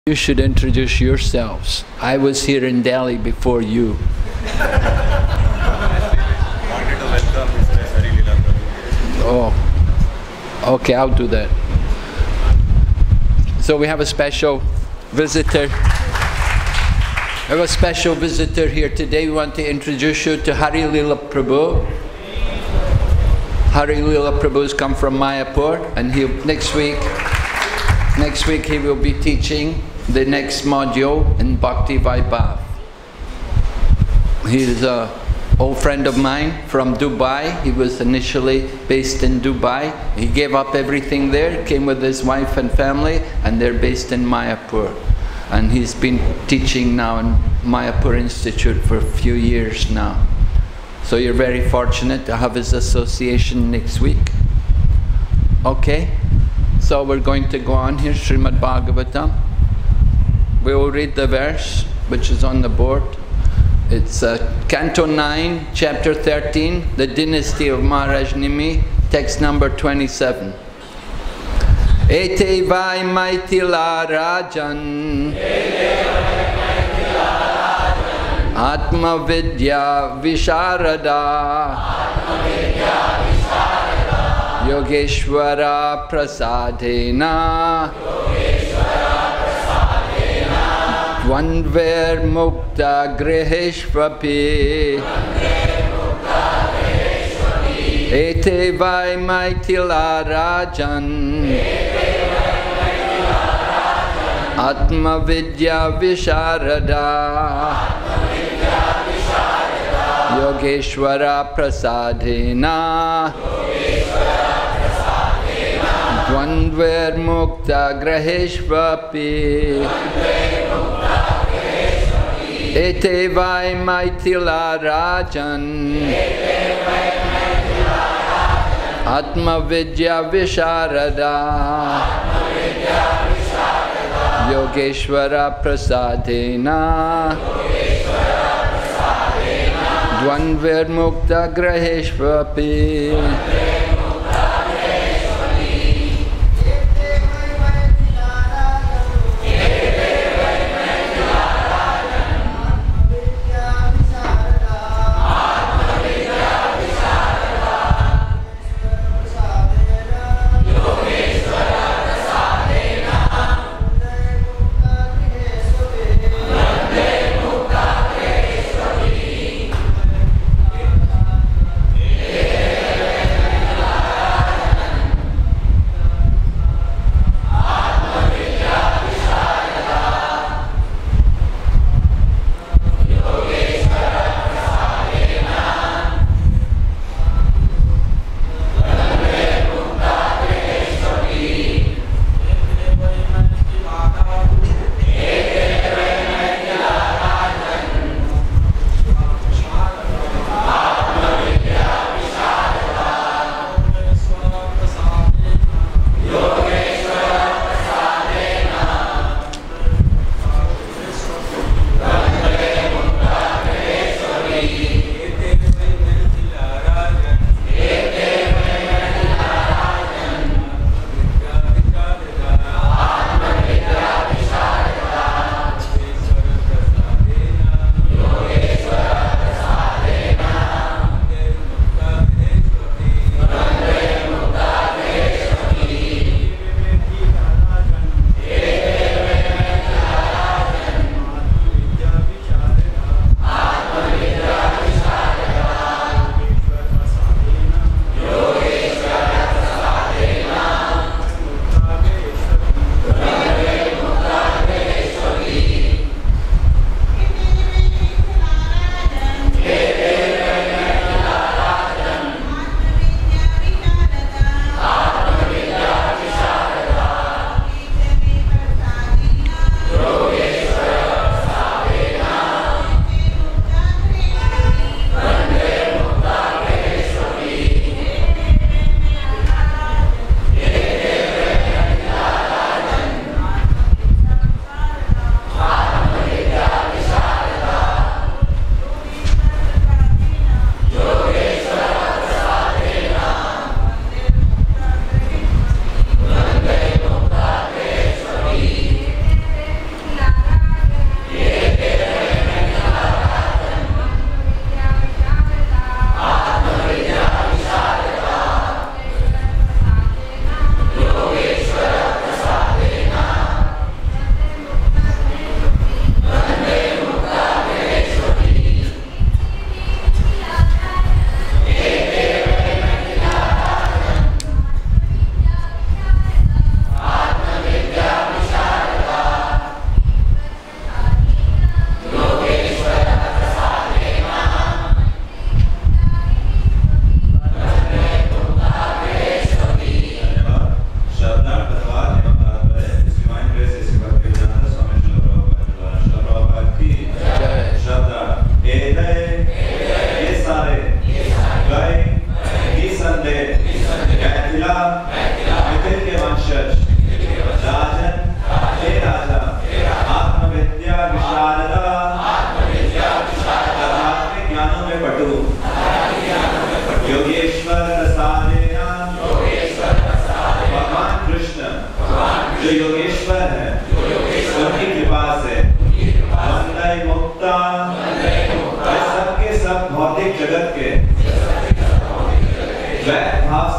You should introduce yourselves. I was here in Delhi before you. Oh, okay, I'll do that. So we have a special visitor. We have a special visitor here today. We want to introduce you to Hare Prabhu. Hare Prabhu has come from Mayapur, and next week he will be teaching the next module in Bhakti Vaibhav. He is an old friend of mine from Dubai. He was initially based in Dubai. He gave up everything there, came with his wife and family, and they're based in Mayapur. And he's been teaching now in Mayapur Institute for a few years now. So you're very fortunate to have his association next week. Okay, so we're going to go on here, Srimad Bhagavatam. We will read the verse which is on the board. It's Canto 9, Chapter 13, the Dynasty of Maharaj Nimi, text number 27. Ete vai maitila rajan Atma Vidya Visharada Yogeshwara Prasadena Dvandver Mukta Griheshvapi Ete vai maitila rajan Atma Vidya Visharada Yogeshwara Prasadena Dvandver Mukta Griheshvapi Ete vai maitila rajan Atma Vidya Visharada Yogeshwara Prasadena Dvandver Mukta Griheshvapi.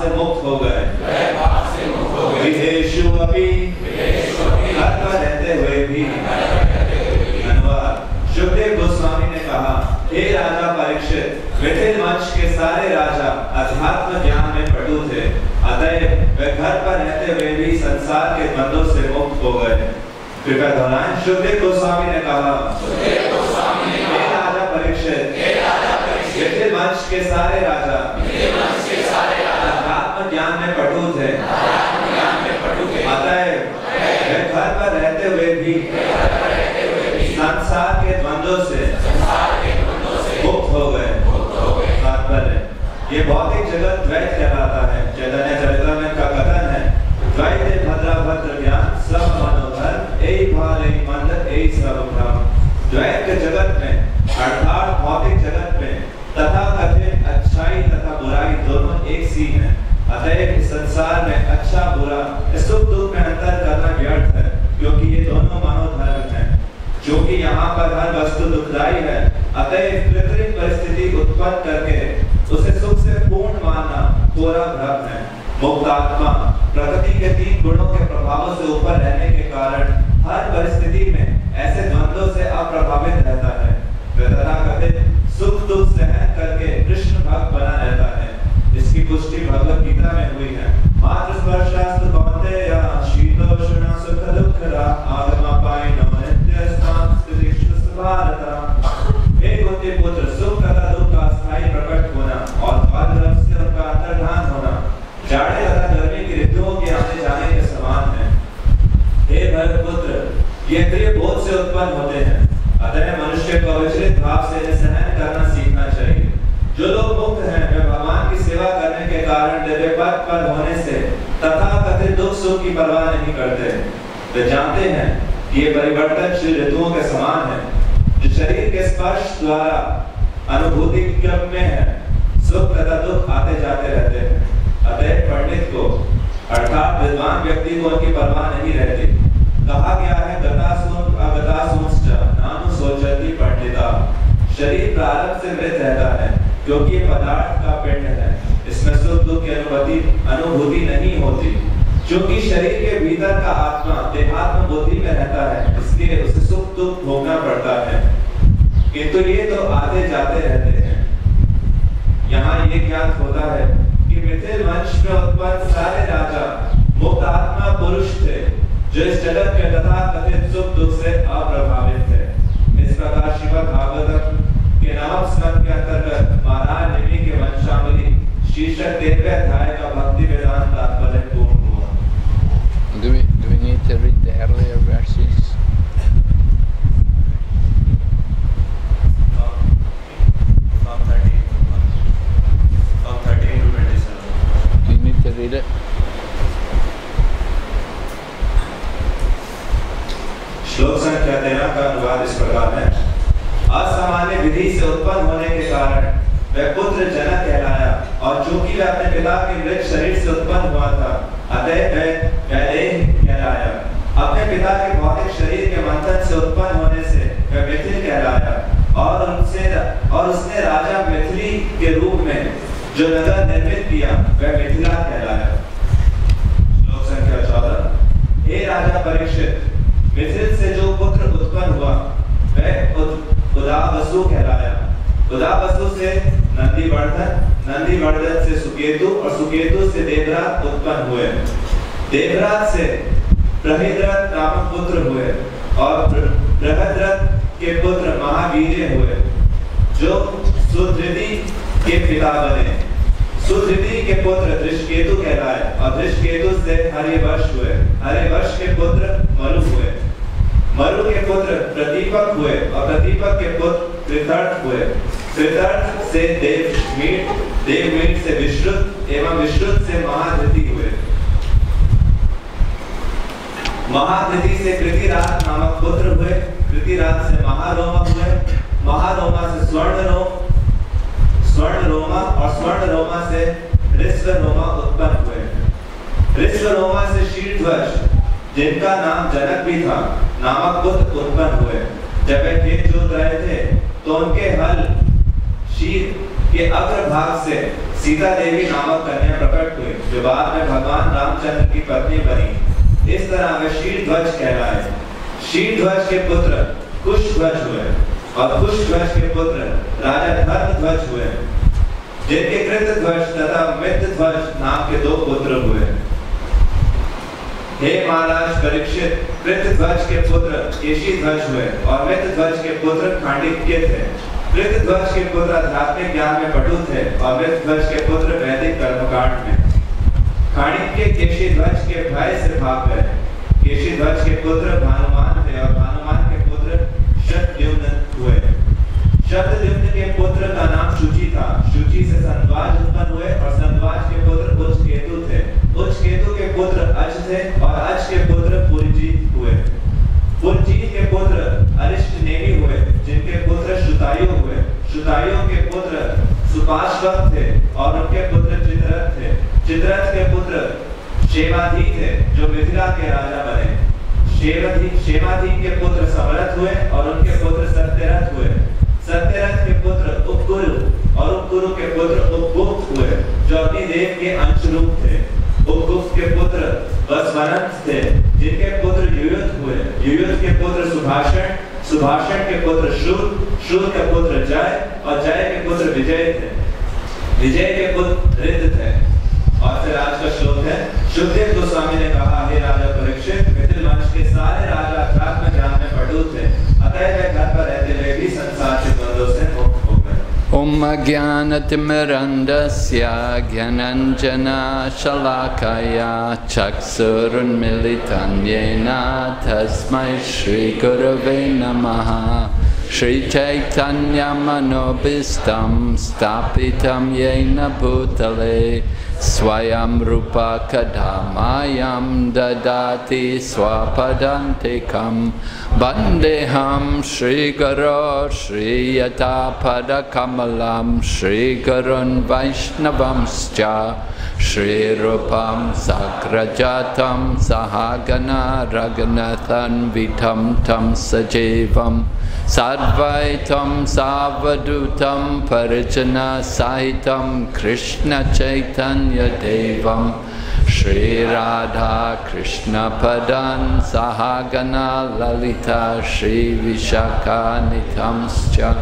से मुक्त हो गए। विदेशु अपि घर पर रहते हुए भी। अनुवाद। शुकदेव गोस्वामी ने कहा, हे राजा परीक्षित, मिथिल वंश के सारे राजा अध्यात्म ज्ञान में पटु थे, अतएव वे घर पर रहते हुए भी संसार के बंधनों से मुक्त हो गए। कृपया दोहराएं। शुकदेव गोस्वामी ने कहा, हे राजा परीक्षित, मिथिल वंश के सारे राजा अध्यात्म ज्ञान में पटु थे, अतएव वे घर पर रहते हुए भी संसार के द्वंद्वों से मुक्त हो गए। ये भौतिक जगत द्वैत कहलाता है। चैतन्य चरितामृत का कथन है, द्वैते भद्रा भद्र ज्ञान सब मनोधर्म एई भाल एई मंद एई सब भ्रम। द्वैत के जगत में अर्थात भौतिक जगत में तथा कथित अच्छाई तथा बुराई दोनों एक सी हैं। अतएव इस संसार में अच्छा बुरा सुख दुख में अंतर करना व्यर्थ है, क्योंकि ये दोनों मनोधर्म हैं। क्योंकि यहाँ पर हर वस्तु दुखदायी है, अतएव कृत्रिम परिस्थिति उत्पन्न करके उसे सुख से पूर्ण मानना पूरा भ्रम है। मुक्त आत्मा प्रकृति के 3 गुणों के प्रभावों से ऊपर रहने के कारण हर परिस्थिति में ऐसे द्वंद्वों से अप्रभावित रहता है। तथाकथित सुख दुख सहन करके कृष्ण भक्त बना रहता है। इसकी पुष्टि भगवद-गीता में हुई है। मात्र स्पर्शास्तु कौन्तेय शीतोष्ण सुख दुःखरा आगमापायिनो नित्यस्तां स्थितिषु सुभारता। हे कुंती पुत्र, सुख तथा दुख का स्थायी प्रकट होना और कालक्रम से उनका अंतर्धान होना जाड़े तथा गर्मी की ऋतुओं के आने जाने के समान है। हे भरत पुत्र, ये इंद्रिय बोध से उत्पन्न होते हैं, अतः मनुष्य को विचलित भाव से सहन करना सीखना चाहिए। जो लोग मुक्त हैं वे भगवान की सेवा करने के कारण दिव्य पद पर होने से तथा कथित दुख सुख की परवाह नहीं करते। वे जानते हैं कि ये परिवर्तनशील ऋतुओं के समान है, जो शरीर के स्पर्श द्वारा अनुभूति क्रम में है। सुख तथा दुख आते जाते रहते हैं। अतः पंडित को अर्थात विद्वान व्यक्ति को उनकी परवाह नहीं रहती। कहा गया है, गतासून अगतासूंश्च नानु सोचति पंडिता। शरीर प्रारंभ से मृत रहता है, क्योंकि ये पदार्थ का पिंड है। इसमें सुख दुख की अनुभूति नहीं होती। क्योंकि शरीर के भीतर का आत्मा देहात्म बुद्धि में रहता है, इसलिए उसे सुख दुख भोगना पड़ता है। किंतु ये तो आते जाते रहते हैं। यहाँ ये ज्ञात होता है कि मिथिल वंश में उत्पन्न सारे राजा मुक्त आत्मा पुरुष थे, जो इस जगत के तथा कथित सुख दुख से अप्रभावित थे। इस प्रकार श्रीमद् भागवतम के 9वें स्कंद के अंतर्गत महाराज निमि के वंशावली शीर्षक 13वें अध्याय का भक्ति वेदांत तात्पर्य पूर्ण हुआ। Do we need to read the earlier verses? From 13 to 27. Do you need to read it? श्लोक संख्या 13 का अनुवाद इस प्रकार है। असामान्य विधि से उत्पन्न होने के कारण वह पुत्र जनक कहलाया, और चूंकि वह अपने पिता के मृत शरीर से उत्पन्न हुआ था, अतः वह वैदेह कहलाया। अपने पिता के भौतिक शरीर के मंथन से उत्पन्न होने से वह मिथिल कहलाया, और उसने राजा मिथिली के रूप में जो नगर निर्मित किया वह मिथिला कहलाया। श्लोक संख्या 14। हे राजा परीक्षित, मिथिल से जो पुत्र उत्पन्न हुआ वह उदावसु कहलाया। उदावसु से नंदीवर्धन से सुकेतु, और सुकेतु से देवराज उत्पन्न हुए। देवराज से प्रहद्रथ नामक पुत्र हुए, और प्रहद्रथ के पुत्र महावीर्य हुए, जो सुधृति के पिता बने। सुधृति के पुत्र दृष्टकेतु कहलाए, और दृष्टकेतु से हरिवंश हुए। हरिवंश के पुत्र मरु हुए। मरु के पुत्र प्रदीपक हुए, और प्रदीपक के पुत्र कृतर्थ हुए। कृतर्थ से देवमीट से विश्रुत, एवं विश्रुत से महाधृति हुए। महाधृति से कृतिराज नामक पुत्र हुए। कृतिराज से महारोमा हुए। महारोमा से स्वर्णरोमा, और स्वर्णरोमा से ऋष्वरोमा उत्पन्न हुए। ऋष्वरोमा से शीर्ध्वज, जिनका नाम जनक भी था, नामक पुत्र उत्पन्न हुए। जब वे खेत जोत रहे थे तो उनके हल कि अग्रभाग से सीता देवी नामक कन्या प्रकट हुई, जो बाद में भगवान रामचंद्र की पत्नी बनी। इस तरह वे शीर्ध्वज कहलाए। शीर्ध्वज के पुत्र कुशध्वज हुए और कुशध्वज के पुत्र राजा धर्मध्वज हुए, जिनके कृतध्वज तथा मित्रध्वज नाम के 2 पुत्र हुए। हे महाराज परीक्षित, कृतध्वज के पुत्र केशीध्वज हुए और मित्रध्वज के पुत्र खांडिक्य थे। कृतध्वज के पुत्र आध्यात्मिक ज्ञान में पटु थे और मित्रध्वज के पुत्र वैदिक कर्मकांड में। खांडिक्य केशीध्वज के भय से भाग गए। केशीध्वज के पुत्र भानुमान थे और भानुमान के पुत्र शतद्युम्न हुए। शतद्युम्न के पुत्र का नाम शुचि था। शुचि से संध्वाज उत्पन्न हुए और संध्वाज के पुत्र उच्चकेतु थे। उच्चकेतु के पुत्र अज थे और अज के पुत्र पुरजीत हुए। पुरजीत के पुत्र अरिष्टनेमि हुए, जिनके पुत्र शुतायु हुए। शुतायु के पुत्र सुपाश्वक थे और उनके पुत्र चित्ररथ थे। चित्ररथ के पुत्र शेमाधी थे, जो मिथिला के राजा बने। शेमाधी के पुत्र समरथ हुए और उनके पुत्र सत्यरथ हुए। सत्यरथ के पुत्र उपगुरु और उपगुरु के पुत्र उपगुप्त हुए, जो अग्निदेव के अंशरूप थे। उपगुप्त के पुत्र वसवनंत थे, जिनके पुत्र युयुध हुए। युयुध के पुत्र सुभाषण, सुभाषण के पुत्र शूर, शूर के पुत्र जय और जय के पुत्र विजय थे। विजय के पुत्र ऋत थे। और फिर आज का श्लोक है, शुद्धदेव गोस्वामी ने कहा, हे राजा परीक्षित, मिथिल वंश के सारे राजा अध्यात्म ज्ञान में पटु थे, अतः वे घर पर रहते हुए भी संसार के द्वंद्वों से मुक्त हो गए। Om Jnanatimirandasya Jnananjana Shalakaya Chaksurunmilitan Yena Tasmai Shri Gurave Namaha Sri Caitanya Manobhistam Stapitam Yena Bhutale Swayam Rupa Kadhamayam Dadati Swapadantikam Bandeham Shri Guru Shri Yata Padakamalam Shri Gurun Vaishnavamscha Shri Rupam Sakrajatam Sahagana Raghunathan Vitam Tam Sajevam Sadvaitam Savadutam Parijana Sahitam Krishna Chaitanya Devam Shri Radha Krishna Padan Sahagana Lalita Shri Vishaka Nitamscha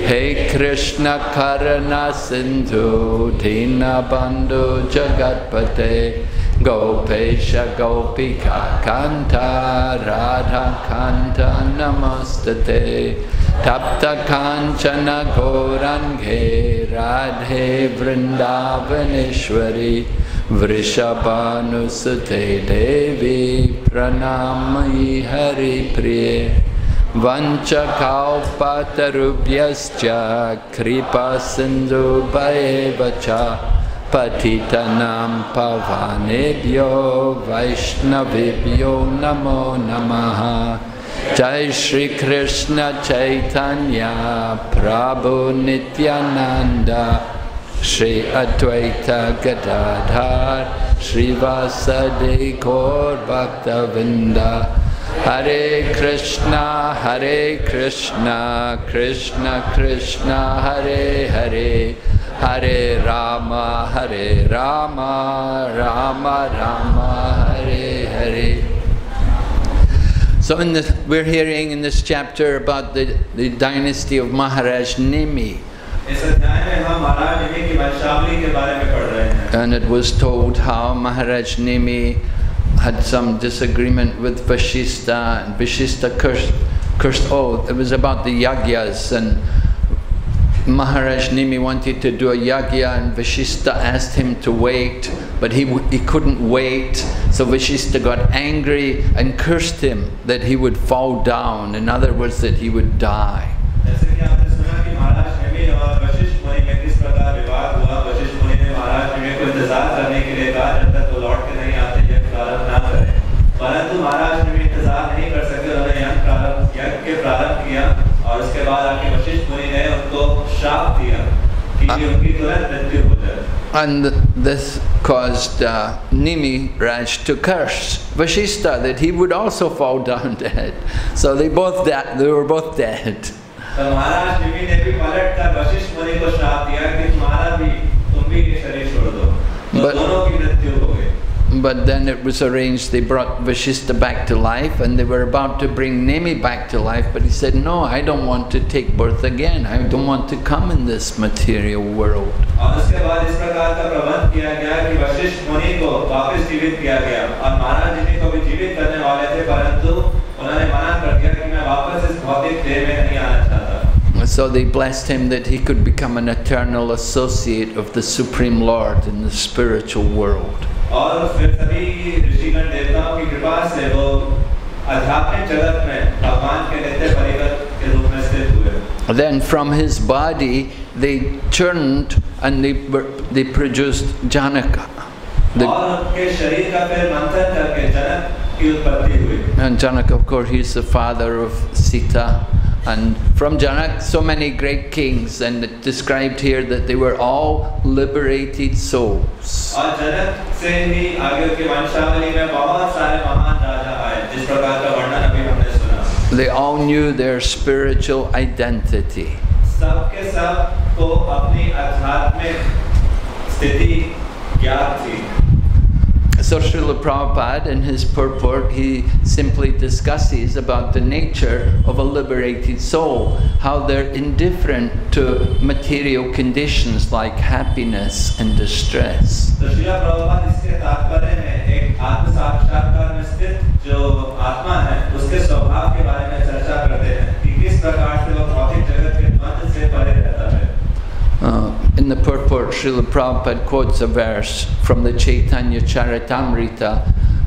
He Krishna Karana Sindhu Dina Bandhu Jagatpate Gopesha Gopika Kanta Radha Kanta Namastate Tapta Kanchana Gorange Radhe Vrindavaneshwari Vrishabhanusate Devi Pranamai Hari Priye Vancha Kalpatarubhyascha Kripa Sindhu Bhaevacha Patitanam Pavanebhyo Vaishnavibhyo Namo Namaha Jai Sri Krishna Chaitanya Prabhu Nityananda Shri Advaita Gadadhar Shri Vasadi Gaur Bhaktavinda Hare Krishna Krishna Krishna Hare Hare Hare Rama Rama Rama Hare Hare. So we're hearing in this chapter about the dynasty of Maharaj Nimi. And it was told how Maharaj Nimi had some disagreement with Vashishta, and Vashishta cursed, oh, it was about the yagyas, and Maharaj Nimi wanted to do a yagya and Vashishta asked him to wait, but he couldn't wait, so Vashishta got angry and cursed him that he would fall down, in other words that he would die. And this caused Nimi Raj to curse Vashishta that he would also fall down dead. So they were both dead. तो महाराज निमि ने भी पलटकर वशिष्ठ मुनि को श्राप दिया कि तुम्हारा भी तुम भी ये शरीर छोड़ दो। तो दोनों की मृत्यु हो गई। But then it was arranged, they brought Vashishta back to life, and they were about to bring Nemi back to life, but he said, no, I don't want to take birth again. I don't want to come in this material world. और उसके बाद इस प्रकार का प्रबंध किया गया कि वशिष्ठ मुनि को वापस जीवित किया गया और महाराज जी को भी जीवित करने वाले थे, परंतु उन्होंने मना कर दिया कि मैं वापस इस भौतिक देह में नहीं आना चाहता। So they blessed him that he could become an eternal associate of the Supreme Lord in the spiritual world. और फिर सभी ऋषिगण देवताओं की कृपा से वो आध्यात्मिक जगत में भगवान के नित्य परिगत के रूप में स्थित हुए। Then from his body they turned and they produced Janaka. और उनके शरीर का फिर मंथन करके जनक की उत्पत्ति हुई। And Janaka, of course, he is the father of Sita. And from Janak, so many great kings, and it described here that they were all liberated souls. और जनक से ही आगे के वंशावली में बहुत सारे महान राजा आए, जिस प्रकार का वर्णन अभी हमने सुना। They all knew their spiritual identity. सबके सब को अपनी आध्यात्मिक स्थिति ज्ञात थी। So Srila Prabhupada in his purport, he simply discusses about the nature of a liberated soul, how they're indifferent to material conditions like happiness and distress. तो श्रीला प्रभुपाद इसके तात्पर्य में एक आत्म साक्षात्कार में स्थित जो आत्मा है, उसके स्वभाव के बारे में चर्चा करते हैं कि किस प्रकार से वो भौतिक जगत के द्वंद्व से परे रहता है। In the purport, Srila Prabhupada quotes a verse from the Caitanya Charitamrita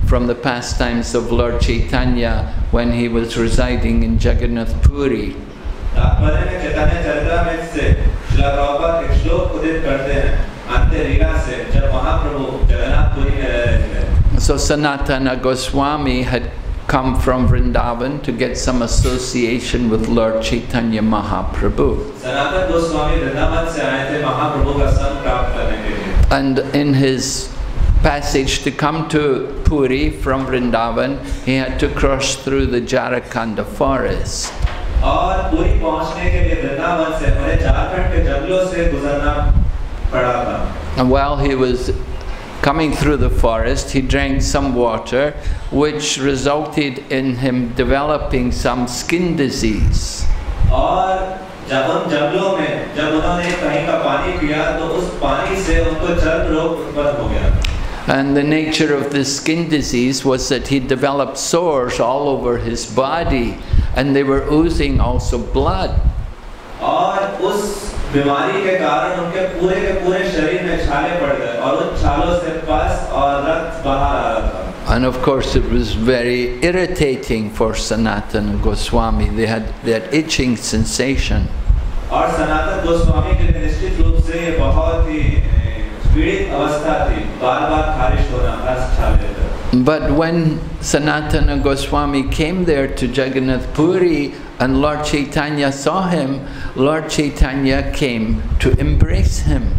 from the pastimes of Lord Chaitanya when he was residing in Jagannath Puri. So Sanatana Goswami had come from Vrindavan to get some association with Lord Caitanya Mahaprabhu. And in his passage to come to Puri from Vrindavan, he had to cross through the Jharkhand forest. And while he was coming through the forest, he drank some water, which resulted in him developing some skin disease. And the nature of this skin disease was that he developed sores all over his body, and they were oozing also blood. बीमारी के कारण उनके पूरे शरीर में छाले पड़ गए और उन छालों से पस और रक्त बाहर आ रहा था। And of course it was very irritating for Sanatana Goswami. They had itching sensation. और सनातन गोस्वामी के लिए निश्चित रूप से ये बहुत ही पीड़ित अवस्था थी, बार-बार खारिश होना, रस छाले थे। But when Sanatana Goswami came there to Jagannath Puri and Lord Chaitanya saw him, Lord Chaitanya came to embrace him.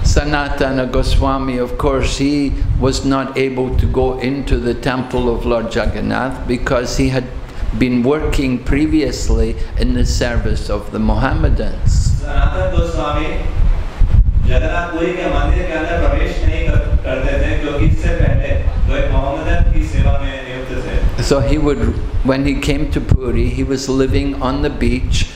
Sanatana Goswami, of course, he was not able to go into the temple of Lord Jagannath because he had been working previously in the service of the Mohammedans. Sanatana Goswami Jagannath Puri के मंदिर के अंदर प्रवेश नहीं करते थे क्योंकि इससे पहले वो एक मोहम्मदन की सेवा में नियुक्त थे। So he would, when he came to Puri, he was living on the beach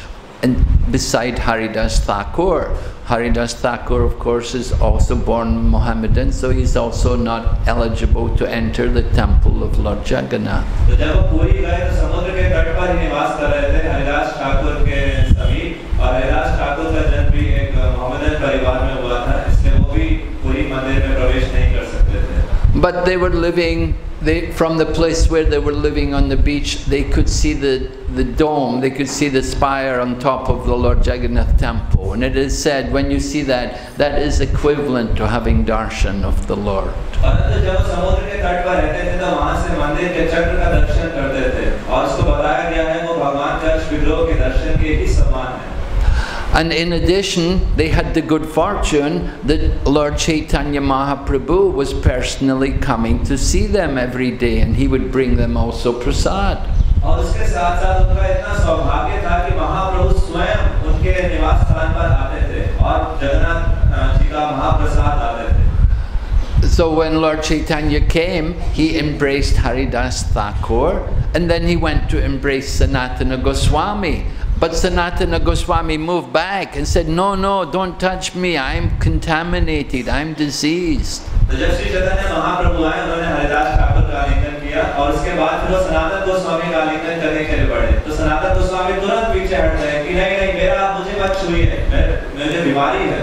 and beside Haridas Thakur. Haridas Thakur, of course, is also born Mohammedan, so he's also not eligible to enter the temple of Lord Jagannath. तो जब वो पुरी गए तो समुद्र के तट पर ही निवास कर रहे थे हरिदास ठाकुर के समीप, और हरिदास ठाकुर का जन्म भी एक मोहम्मदन परिवार में हुआ था, इसलिए वो भी पुरी मंदिर में प्रवेश नहीं कर सकते थे। But they were living, from the place where they were living on the beach, they could see the dome, they could see the spire on top of the Lord Jagannath temple. And it is said, when you see that, that is equivalent to having darshan of the Lord. And in addition, they had the good fortune that Lord Caitanya Mahaprabhu was personally coming to see them every day, and he would bring them also prasad. और उसके साथ-साथ उनका इतना सौभाग्य था कि महाप्रभु स्वयं उनके निवास स्थान पर आते थे और जगन्नाथ जी का महाप्रसाद आते थे. So when Lord Caitanya came, he embraced Haridas Thakur, and then he went to embrace Sanatana Goswami. But Sanatana Goswami moved back and said, no, no, don't touch me, I'm contaminated, I'm diseased. तो जब श्री चैतन्य महाप्रभु आए, उन्होंने हरिदास ठाकुर का आलिंगन किया और उसके बाद फिर वो सनातन गोस्वामी का आलिंगन करने के लिए बढ़े. तो सनातन गोस्वामी तुरंत पीछे हट गए कि नहीं नहीं, मेरा मुझे मत छुइए, मुझे बीमारी है.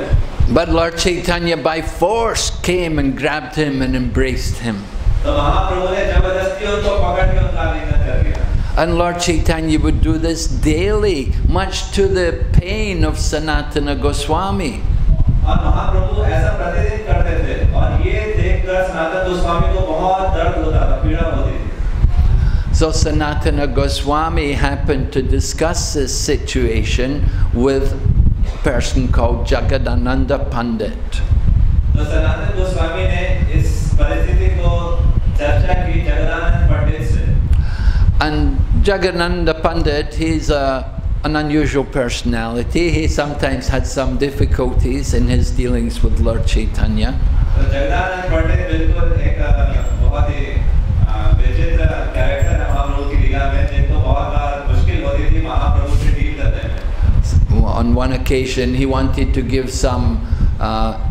But Lord Caitanya by force came and grabbed him and embraced him. तो महाप्रभु ने जबरदस्ती उनको पकड़ के उनका आलिंगन कर दिया. And Lord Caitanya would do this daily, much to the pain of Sanatana Goswami. और महाप्रभु ऐसा प्रतिदिन करते थे और ये देखकर सनातन गोस्वामी को बहुत दर्द होता था, पीड़ा होती थी. So Sanatana Goswami happened to discuss this situation with a person called Jagadananda Pandit. तो सनातन गोस्वामी ने इस परिस्थिति को चर्चा की जगदानंद पंडित से. And Jagadananda Pandit, he's an unusual personality. He sometimes had some difficulties in his dealings with Lord Caitanya. तो जगदानंद पंडित बिल्कुल एक बहुत ही विचित्र कैरेक्टर है महाप्रभु की लीला में, जिनको बहुत बार मुश्किल होती थी महाप्रभु से डील करने में. On one occasion, he wanted to give some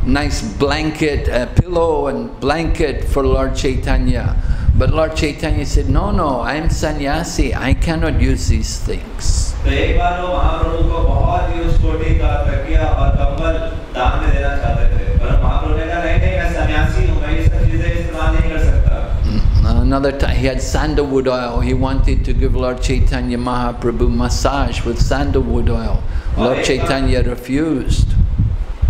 nice blanket, pillow and blanket for Lord Caitanya. But Lord Caitanya said, no, no, I'm sannyasi, I cannot use these things. तो एक बार वो महाप्रभु को बहुत ही उस कोटि का तकिया और कंबल दान में देना चाहते थे, पर महाप्रभु ने कहा नहीं नहीं, मैं सन्यासी हूँ, मैं ये सब चीजें इस्तेमाल नहीं कर सकता. Another time, he had sandalwood oil. He wanted to give Lord Caitanya Mahaprabhu massage with sandalwood oil. Lord Caitanya refused.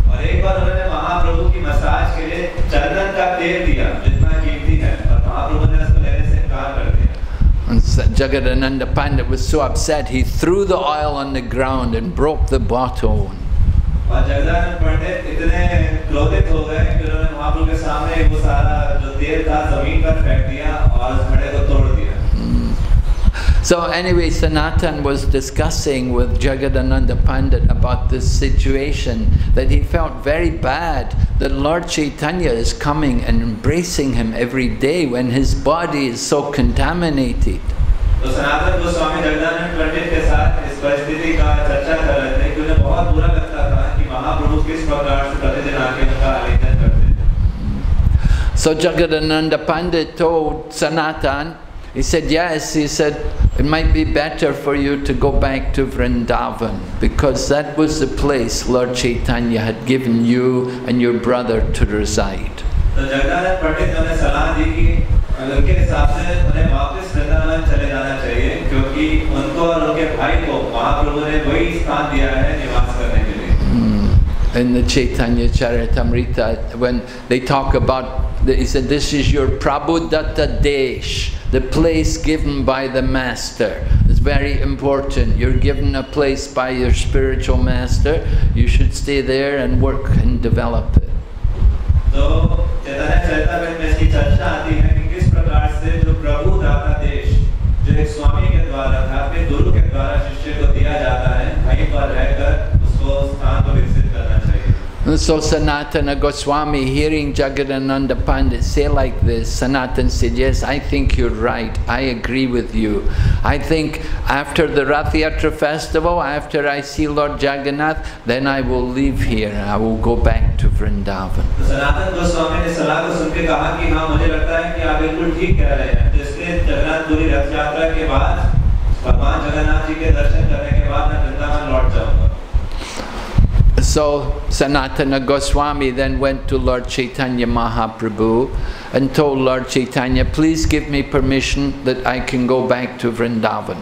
और एक बार उन्होंने महाप्रभु की मसाज के लिए चंदन का तेल दिया, जितना कीमती है, और महाप्रभु ने उसको लेने से इनकार कर दिया. And Jagadananda Pandit was so upset, he threw the oil on the ground and broke the bottle. और जगदानंद पंडित इतने क्रोधित हो गए कि उन्होंने महाप्रभु के सामने वो सारा जो तेल था जमीन पर फेंक दिया और उस घड़े को तोड़ दिया. So anyway, Sanatan was discussing with Jagadananda Pandit about this situation, that he felt very bad that Lord Caitanya is coming and embracing him every day when his body is so contaminated. तो सनातन गोस्वामी जगदानंद पंडित के साथ इस परिस्थिति का चर्चा कर रहे थे कि उन्हें बहुत बुरा लगता था कि महाप्रभु किस प्रकार से प्रतिदिन आके उनका आलिंगन करते थे. So Jagadananda Pandit told Sanatan, he said, yes, he said, it might be better for you to go back to Vrindavan, because that was the place Lord Caitanya had given you and your brother to reside. तो जगदानंद पंडित ने सलाह दी कि उनके हिसाब से उन्हें वापस वृंदावन चले जाना चाहिए, क्योंकि उनको और उनके भाई को महाप्रभु ने वही स्थान दिया है निवास करने के लिए. In the Caitanya Charitamrita, when they talk about, he said, this is your Prabhudatta Desh, the place given by the master. It's very important. You're given a place by your spiritual master. You should stay there and work and develop it. तो चैतन्य चरितामृत में इसकी चर्चा आती है कि किस प्रकार से जो प्रभु दाता देश, जो एक स्वामी के द्वारा अपने गुरु के द्वारा शिष्य को दिया जाता है, वहीं पर रहकर उसको स्थान को विकसित करना चाहिए. So Sanatana Goswami, hearing Jagadananda Pandit say like this, Sanatan said, yes, I think you're right, I agree with you. I think after the Rath Yatra festival, after I see Lord Jagannath, then I will leave here, I will go back to Vrindavan. तो सनातन गोस्वामी ने सलाह को सुन के कहा कि हाँ, मुझे लगता है कि आप बिल्कुल ठीक कह रहे हैं. तो इसलिए जगन्नाथपुरी रथ यात्रा के बाद, भगवान जगन्नाथ जी के दर्शन करने के बाद मैं वृंदावन लौट जाऊंगा. So Sanatana Goswami then went to Lord Caitanya Mahaprabhu and told Lord Caitanya, please give me permission that I can go back to Vrindavan.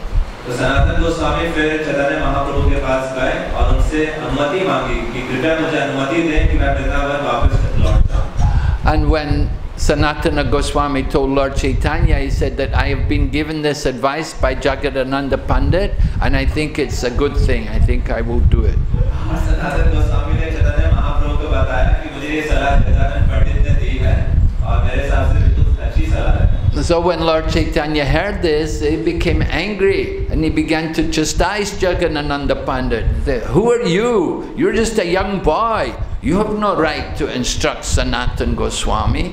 तो सनातन गोस्वामी फिर चैतन्य महाप्रभु के पास गए और उनसे अनुमति मांगी कि कृपया मुझे अनुमति दें कि मैं वृंदावन वापस लौट जाऊं. And when Sanatana Goswami told Lord Caitanya, he said that I have been given this advice by Jagadananda Pandit and I think it's a good thing, I think I will do it. Sanatan Goswami ने चैतन्य महाप्रभु को बताया कि मुझे ये सलाह गजानन पंडित ने दी है और मेरे हिसाब से बिल्कुल अच्छी सलाह है. So when Lord Chaitanya heard this, he became angry and he began to chastise Jagadananda Pandit. He said, "Who are you? You're just a young boy. You have no right to instruct Sanatan Goswami."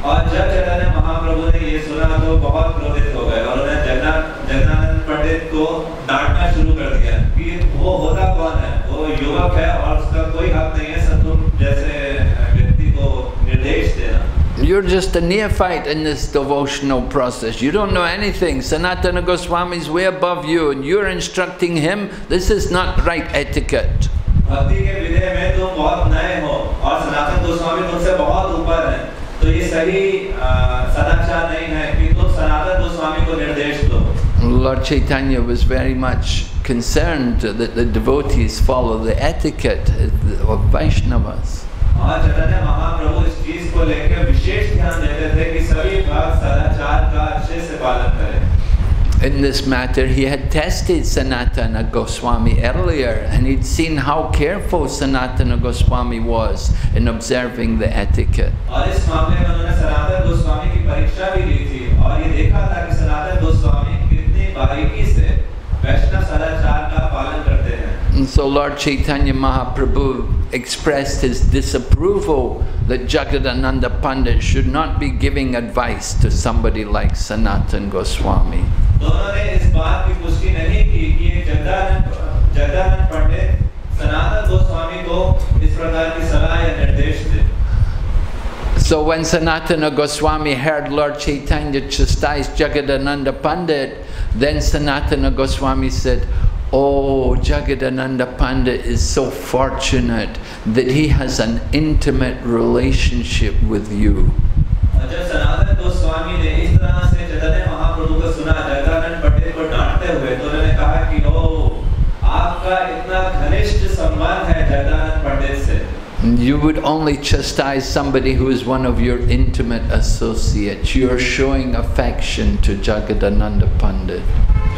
और जब चैतन्य महाप्रभु ने ये सुना तो बहुत क्रोधित हो गए और उन्हें जगदानंद पंडित को डांटना शुरू कर दिया कि वो होता कौन है, वो युवक है और उसका कोई हक नहीं है सब तुम जैसे व्यक्ति को निर्देश देना. You're just a neophyte in this devotional process. You don't know anything. Sanatana Goswami is way above you and you're instructing him. This is not right etiquette. भक्ति के विधि में तुम बहुत नए हो और सनातन गोस्वामी तुमसे बहुत ऊपर हैं. तो ये सही सदाचार नहीं है कि तुम सनातन गोस्वामी को निर्देश दो. Lord Chaitanya was very much concerned that the devotees follow the etiquette of Vaishnavas. और चैतन्य महाप्रभु इस चीज को लेकर विशेष ध्यान देते थे कि सभी भक्त सदाचार का अच्छे से पालन करें. In this matter, he had tested Sanatana Goswami earlier and he'd seen how careful Sanatana Goswami was in observing the etiquette. और इस मामले में उन्होंने सनातन गोस्वामी की परीक्षा भी ली थी और ये देखा था कि सनातन गोस्वामी कितनी बारीकी से वैष्णव सदाचार का पालन करते हैं. And so Lord Chaitanya Mahaprabhu expressed his disapproval that Jagadananda Pandit should not be giving advice to somebody like Sanatan Goswami. दोनों ने इस बात की पुष्टि नहीं की कि जगदानंद पंडित सनातन गोस्वामी को इस प्रकार की सलाह या निर्देश दे. So when Sanatana Goswami heard Lord Chaitanya chastise Jagadananda Pandit, then Sanatana Goswami said, "Oh, Jagadananda Pandit is so fortunate that he has an intimate relationship with you." जब सनातन गोस्वामी ने इस तरह से चैतन्य महाप्रभु को सुना जगदानंद पंडित को डांटते हुए तो उन्होंने कहा कि ओ आपका इतना घनिष्ठ संबंध है जगदानंद पंडित से. You would only chastise somebody who is one of your intimate associates. You are showing affection to Jagadananda Pandit.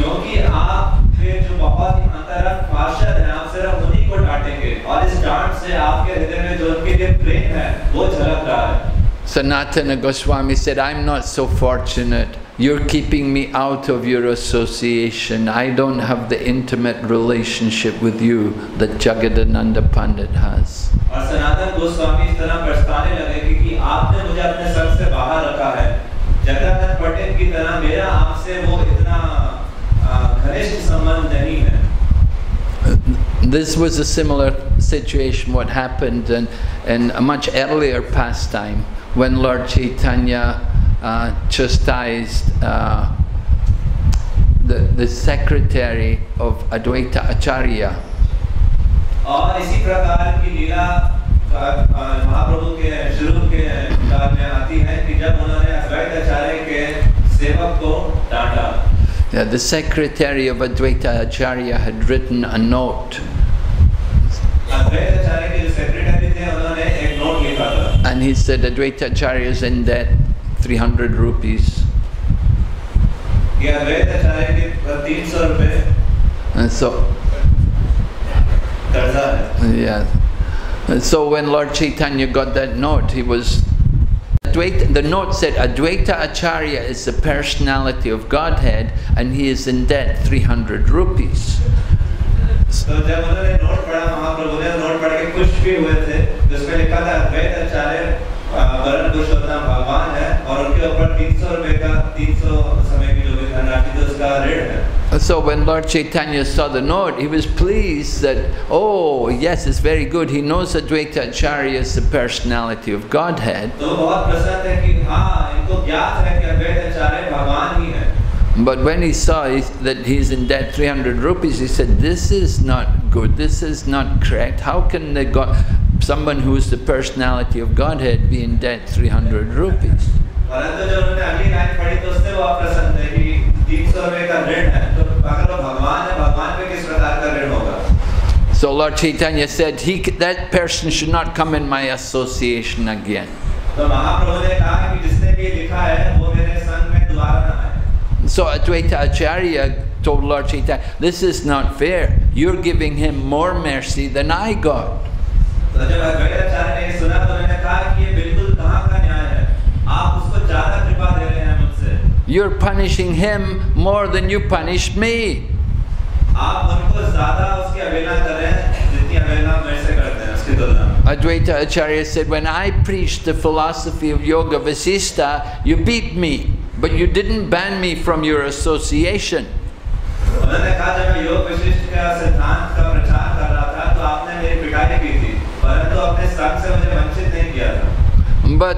क्योंकि आप जो बहुत ही अंतरंग पार्षद हैं, आप सिर्फ उन्हीं को डांटेंगे और इस डांट से आपके हृदय में जो उनके लिए प्रेम है वो झलक रहा है. Sanatana Goswami said, "I'm not so fortunate. You're keeping me out of your association. I don't have the intimate relationship with you that Jagadananda Pandit has." और सनातन गोस्वामी इस तरह पछताने लगे कि आपने मुझे अपने संग से बाहर रखा है. जगदानंद पंडित की तरह मेरा आपसे वो इतना घनिष्ठ संबंध नहीं है. This was a similar situation what happened in a much earlier pastime when Lord Chaitanya chastised the secretary of Advaita Acharya. और इसी प्रकार की लीला महाप्रभु के शुरू के काल में आती है कि जब उन्होंने अद्वैत आचार्य के सेवक को डांटा. The secretary of Advaita Acharya had written a note. अद्वैत आचार्य के जो सेक्रेटरी थे उन्होंने एक नोट लिखा था. And he said Advaita Acharya is in debt 300 rupees. ये अद्वैत आचार्य के 300 रुपए. And so कर्जा है. yeah. And so when Lord Chaitanya got that note, he was the note said Advaita Acharya is the personality of Godhead and he is in debt 300 rupees. तो जब उन्होंने note पढ़ा महाप्रभु ने नोट पढ़ के खुश भी हुए थे. जिसमें लिखा था अद्वैत आचार्य वरण पुरुषोत्तम भगवान है और उनके ऊपर 300 रुपए का 300 समय की जो भी धनराशि थी उसका ऋण है. So when Lord Chaitanya saw the note, he was pleased that, oh yes, it's very good. He knows Advaita Acharya is the personality of Godhead. तो बहुत प्रसन्न है कि हाँ इनको ज्ञात है कि अद्वैत आचार्य भगवान ही है. But when he saw that he's in debt 300 rupees, he said, "This is not good. This is not correct. How can someone who is the personality of Godhead be in debt 300 rupees?" परंतु जब उन्होंने अगली line पढ़ी तो उससे वो अप्रसन्न थे कि 300 रुपए का ऋण है. तो अगर वो भगवान है, भगवान पे किस प्रकार का ऋण होगा. So Lord Chaitanya said, that person should not come in my association again. तो महाप्रभु ने कहा कि जिसने भी लिखा है वो मेरे संग में दोबारा ना आए. So Advaita Acharya told Lord Chaitanya, "This is not fair. you're giving him more mercy than I got. तो जब अद्वैताचार्य ने सुना तो उन्होंने कहा कि ये बिल्कुल कहाँ का न्याय है, आप उसको ज़्यादा कृपा दे रहे हैं मुझसे। You're punishing him more than you punished me. आप उनको ज़्यादा उसकी अवहेलना कर रहे हैं जितनी अवहेलना मेरे से करते हैं उसकी तुलना में। Advaita Acharya said, when I preached the philosophy of Yoga Vasishtha, you beat me, but you didn't ban me from your association. उन्होंने कहा जब मैं योग वशिष्ठ का सिद्धांत का प्रचार कर रहा था तो आपने मेरी पिटाई की थी, परंतु अपने संग से मुझे वंचित नहीं किया था। But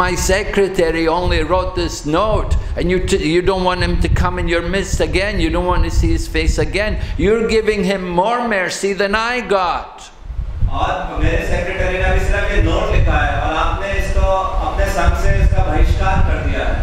my secretary only wrote this note, and you don't want him to come in your midst again, you don't want to see his face again. You're giving him more mercy than I got. और मेरे secretary ने अभी सिर्फ ये note लिखा है और आपने इसको अपने संग से इसका बहिष्कार कर दिया है,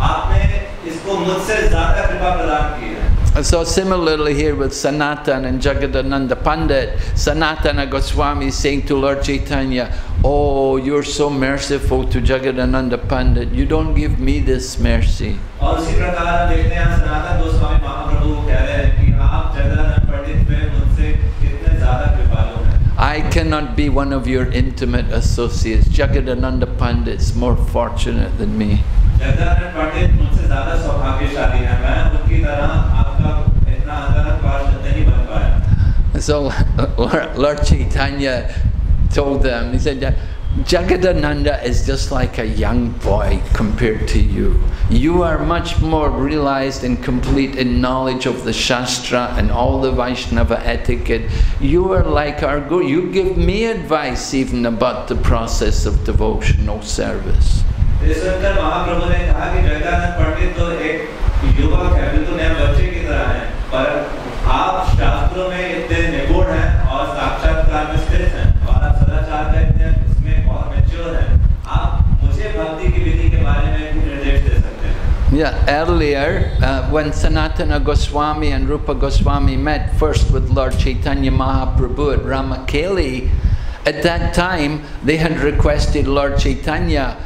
आपने इसको मुझसे ज़्यादा कृपा प्रदान की है। So similarly here with Sanatana and Jagadananda Pandit, Sanatana Goswami is saying to Lord Chaitanya, oh, you're so merciful to Jagadananda Pandit, you don't give me this mercy. और उसी प्रकार हम देखते हैं सनातन गोस्वामी महाप्रभु कह रहे हैं कि आप जगदानंद पंडित पे मुझसे कितने ज़्यादा कृपालु हैं। I cannot be one of your intimate associates. Jagadananda Pandit is more fortunate than me. Jagdanand पंडित मुझसे ज़्यादा सौभाग्यशाली हैं, मैं उनकी तरह आपका इतना अंतरंग पार्षद नहीं बन पाया। So Lord Chaitanya told them, he said, Jagadananda is just like a young boy compared to you. You are much more realized and complete in knowledge of the Shastra and all the Vaishnava etiquette. You are like our Guru. You give me advice even about the process of devotional service. सुनकर महाप्रभु ने कहा कि जगदानंद पंडित तो एक युवक है, बिल्कुल नए बच्चे की तरह है, पर आप शास्त्रों में इतने निपुण हैं और साक्षात्कार में स्थित हैं और आप सदाचार का इतने इसमें और मैच्योर हैं, आप मुझे भक्ति की विधि के बारे में भी निर्देश दे सकते हैं। Yeah, earlier when Sanatana Goswami and Rupa Goswami met first with Lord Chaitanya Mahaprabhu at Ramakeli, at that time they had requested Lord Chaitanya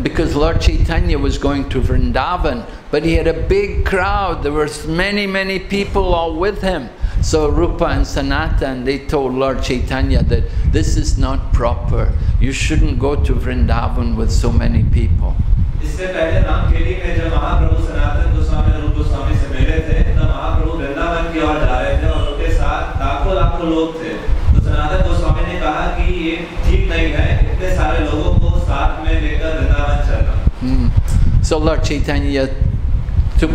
because Lord Chaitanya was going to Vrindavan, but he had a big crowd, there were many people all with him. So Rupa and Sanatan, they told Lord Chaitanya that this is not proper, you shouldn't go to Vrindavan with so many people. इससे पहले रामखेली में जब महाप्रभु सनातन गोस्वामी और रूप गोस्वामी से मिले थे, तब महाप्रभु वृंदावन की ओर जा रहे थे और उनके साथ लाखों लोग थे। तो सनातन गोस्वामी ने कहा कि ये ठीक नहीं है, इतने सारे लोगों को साथ में लेकर वृंदावन चलना। So Lord Chaitanya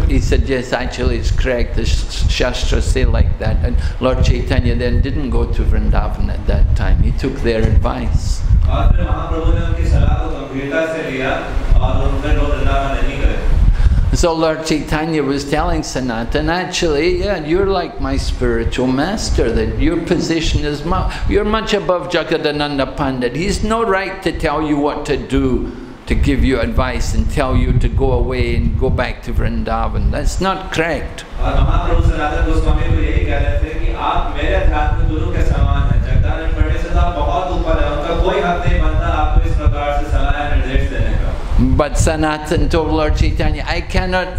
he said, yes, actually it's correct, the Shastras say like that. And Lord Chaitanya then didn't go to Vrindavan at that time, he took their advice. So Lord Chaitanya was telling Sanatan, actually, yeah, you're like my spiritual master, that your position is, you're much above Jagadananda Pandit. He's no right to tell you what to do, to give you advice and tell you to go away and go back to Vrindavan. That's not correct. But Sanatan told Lord Chaitanya, I cannot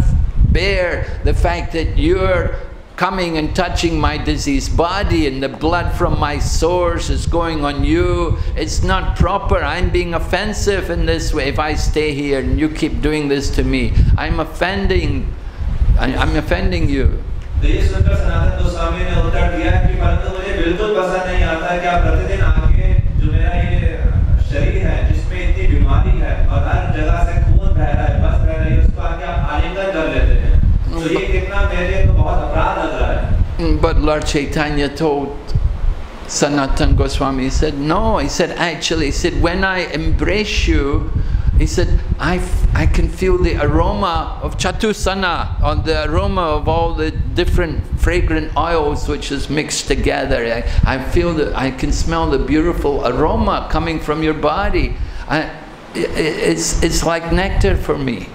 bear the fact that you're coming and touching my diseased body and the blood from my sores is going on you. It's not proper. I'm being offensive in this way. If I stay here and you keep doing this to me, I'm offending you. But Lord Chaitanya told Sanatan Goswami, he said, no, he said, actually, he said, when I embrace you, he said, I can feel the aroma of chatusana, or the aroma of all the different fragrant oils which is mixed together. I feel that I can smell the beautiful aroma coming from your body. It's like nectar for me.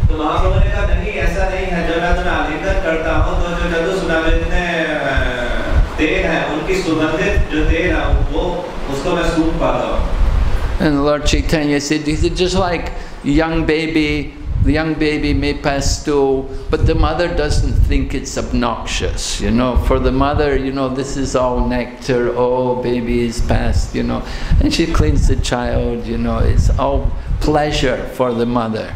तो महाप्रभु ने कहा नहीं ऐसा नहीं है, जब मैं तुम्हें आलिंगन करता हूँ तो जो जदु सुनावेदने तेल है उनकी सुगंधित जो तेल है वो उसको मैं सूंघ पाता हूँ। And Lord Chaitanya said, he said, just like young baby the young baby may pass stool, but the mother doesn't think it's obnoxious, you know. For the mother, you know, this is all nectar, oh, baby is passed, you know. And she cleans the child, you know, it's all pleasure for the mother.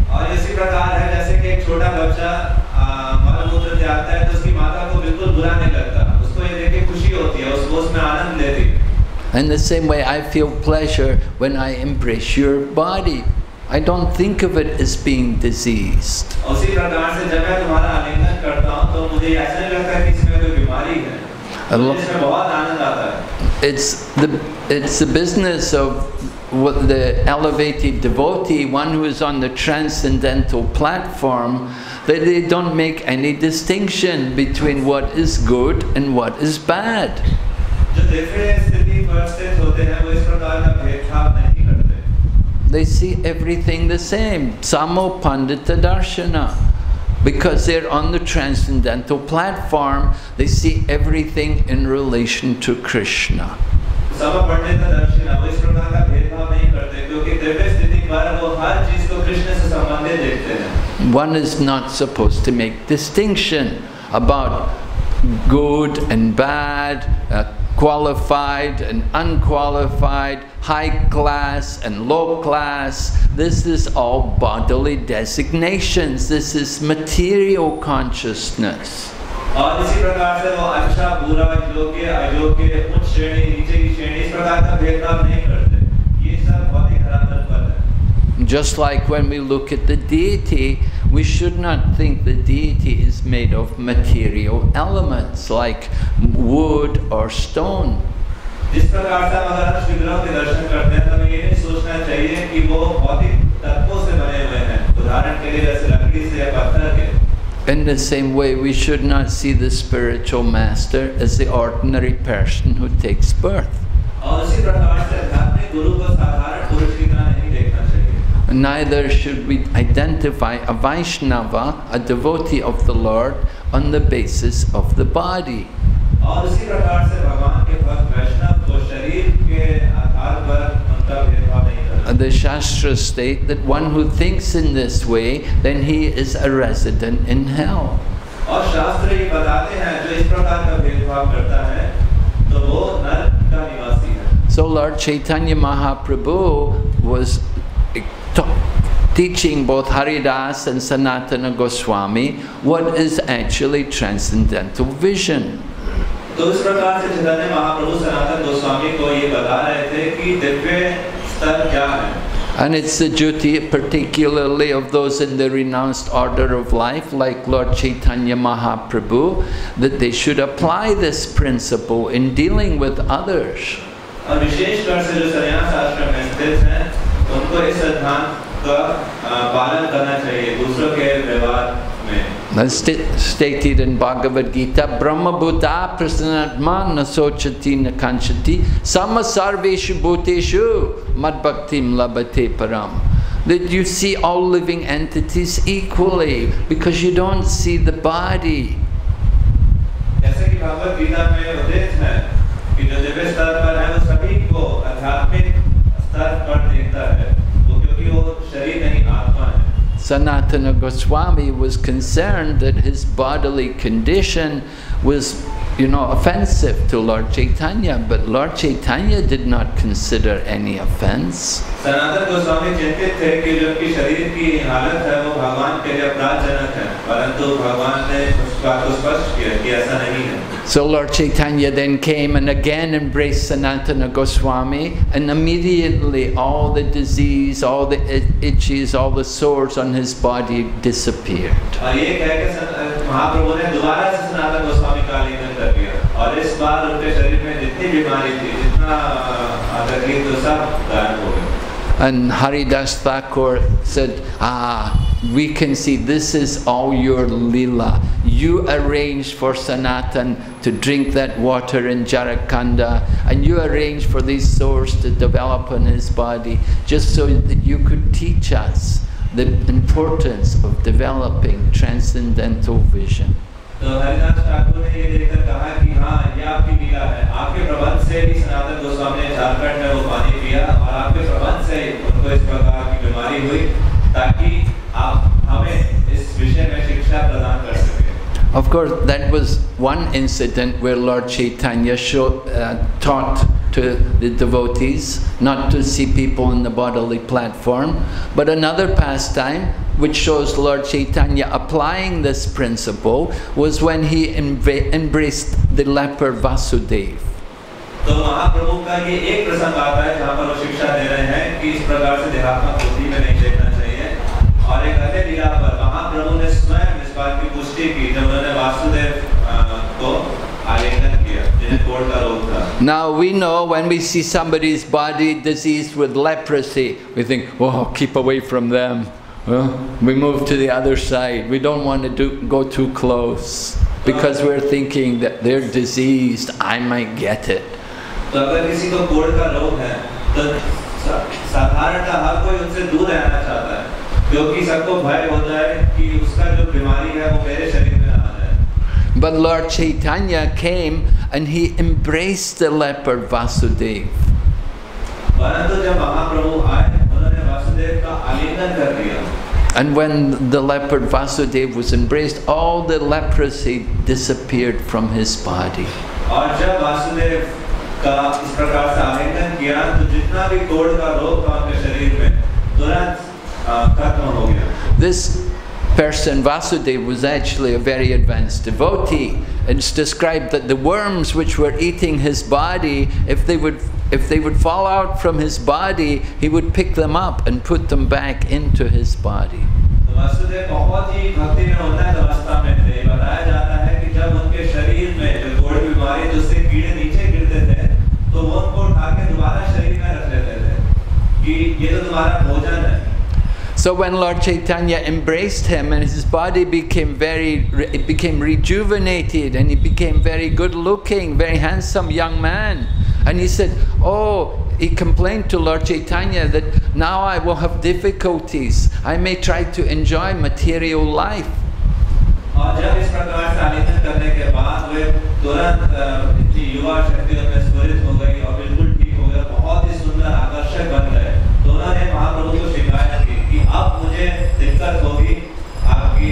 और इसी प्रकार है जैसे कि एक छोटा बच्चा मलमूत्र त्यागता है तो उसकी माता को बिल्कुल बुरा नहीं लगता, उसको ये देख के खुशी होती है, उसको उसमें आनंद लेती है. In the same way, I feel pleasure when I embrace your body. I don't think of it as being diseased. उसी प्रकार से जब मैं तुम्हारा आलिंगन करता हूँ तो मुझे ऐसा नहीं लगता कि इसमें कोई बीमारी है, इसमें बहुत आनंद आता है. It's the business of what the elevated devotee, one who is on the transcendental platform, that they don't make any distinction between what is good and what is bad. They see everything the same. Samo Pandita Darshana. Because they're on the transcendental platform, they see everything in relation to Krishna. One is not supposed to make distinction about good and bad, qualified and unqualified, high class and low class. This is all bodily designations. This is material consciousness. और इसी प्रकार से वो अच्छा बुरा योग्य अयोग्य उच्च श्रेणी नीचे की श्रेणी इस प्रकार का भेदभाव नहीं करते. ये सब बहुत ही खराब तत्व है. Just like when we look at the deity, we should not think the deity is made of material elements like wood or stone. जिस प्रकार से अगर हम विग्रह के दर्शन करते हैं तो हमें ये नहीं सोचना चाहिए कि वो भौतिक तत्वों से बने हुए हैं. उदाहरण के लिए जैसे लकड़ी से या पत्थर के. In the same way, we should not see the spiritual master as the ordinary person who takes birth. Neither should we identify a Vaishnava, a devotee of the Lord, on the basis of the body. The Shastras state that one who thinks in this way, then he is a resident in hell. So Lord Caitanya Mahaprabhu was teaching both Haridas and Sanatana Goswami what is actually transcendental vision. तो इस प्रकार से चैतन्य महाप्रभु सनातन गोस्वामी को ये बता रहे थे कि दिव्य स्तर क्या है. And it's the duty particularly of those in the renounced order of life like Lord Caitanya Mahaprabhu that they should apply this principle in dealing with others. और विशेषकर से जो संन्यास आश्रम में स्थित हैं उनको इस सिद्धांत का पालन करना चाहिए दूसरों के व्यवहार में. That's stated in Bhagavad-gita, Brahma Buddha prasanatma nasochati nakanchati sama sarveshu bhuteshu madbhaktim labate param. That you see all living entities equally because you don't see the body. जैसे कि भगवद-गीता में उपदेश है कि जो दिव्य स्तर पर है वो सभी को आध्यात्मिक स्तर पर देखता है वो क्योंकि वो शरीर नहीं आत्मा है. Sanatana Goswami was concerned that his bodily condition was, offensive to Lord Caitanya, but Lord Caitanya did not consider any offense. Sanatana Goswami चिंतित थे कि जो उनकी शरीर की हालत है वो भगवान के लिए अपराधजनक है, परंतु भगवान ने उस बात को स्पष्ट किया कि ऐसा नहीं है. So Lord Caitanya then came and again embraced Sanatana Goswami, and immediately all the disease, all the itches, all the sores on his body disappeared. और ये कह के महाप्रभु ने दोबारा से सनातन गोस्वामी का आलिंगन कर दिया और इस बार उनके शरीर में जितनी बीमारी थी, जितना तकलीफ तो सब गायब हो गई. And Haridas Thakur said, we can see this is all your lila. You arranged for Sanatan to drink that water in Jharkhanda, and you arranged for these sores to develop on his body, just so that you could teach us the importance of developing transcendental vision. तो हरिदास ठाकुर ने ये देखकर कहा कि हाँ ये आपकी लीला है. आपके प्रबंध से भी सनातन गोस्वामी ने झारखंड में वो पानी पिया और आपके प्रबंध से उनको इस प्रकार की बीमारी हुई ताकि Of course, that was one incident where Lord Chaitanya taught to the devotees not to see people on the bodily platform. But another pastime which shows Lord Chaitanya applying this principle was when he embraced the leper Vasudeva. तो महाप्रभु का ये एक प्रसंग आता है जहाँ पर वो शिक्षा दे रहे हैं कि इस प्रकार से देहात्मक बुद्धि में नहीं देखना चाहिए। और एक अन्य लीला पर महाप्रभु ने स्वयं इस बात की पुष्टि की जब उन्होंने वासुदेव को आलिंगन किया जिन्हें कोढ़ का रोग था। Now we know when we see somebody's body diseased with leprosy, we think, oh, keep away from them. We move to the other side. We don't want to go too close because we're thinking that they're diseased. I might get it. तो अगर किसी को कोढ़ का रोग है तो साधारणतः हर कोई उनसे दूर रहना चाहता है क्योंकि सबको भय होता है कि उसका जो बीमारी है वो मेरे शरीर में ना आ जाए। But Lord Chaitanya came and he embraced the leper Vasudeva. परंतु जब महाप्रभु आए उन्होंने वासुदेव का आलिंगन कर दिया। And when the leopard Vasudeva was embraced, all the leprosy disappeared from his body. और जब वासुदेव का इस प्रकार से आलिंगन किया तो जितना भी कोढ़ का रोग था उनके शरीर में तुरंत खत्म हो गया। This person Vasudeva was actually a very advanced devotee. It's described that the worms which were eating his body, if they would fall out from his body, he would pick them up and put them back into his body. Vasudev बहुत ही भक्ति में उन्नत अवस्था में थे। बताया जाता है कि जब उनके शरीर में जो कोढ़ बीमारी जिससे कीड़े नीचे गिरते थे तो वो उनको उठा के दोबारा शरीर में रख लेते थे कि ये तो तुम्हारा भोजन है। So when Lord Chaitanya embraced him and his body became rejuvenated and he became very good looking, very handsome young man, and he said, oh, he complained to Lord Chaitanya that now I will have difficulties. I may try to enjoy material life. और जब इस प्रकार से आलिंगन करने के बाद वे तुरंत इनकी युवा शक्ति उनमें स्फुरित हो गई और बिल्कुल ठीक हो गए, बहुत ही सुंदर आकर्षक बन गए। तो उन्होंने महाप्रभु को शिकायत की कि अब मुझे दिक्कत होगी आपकी,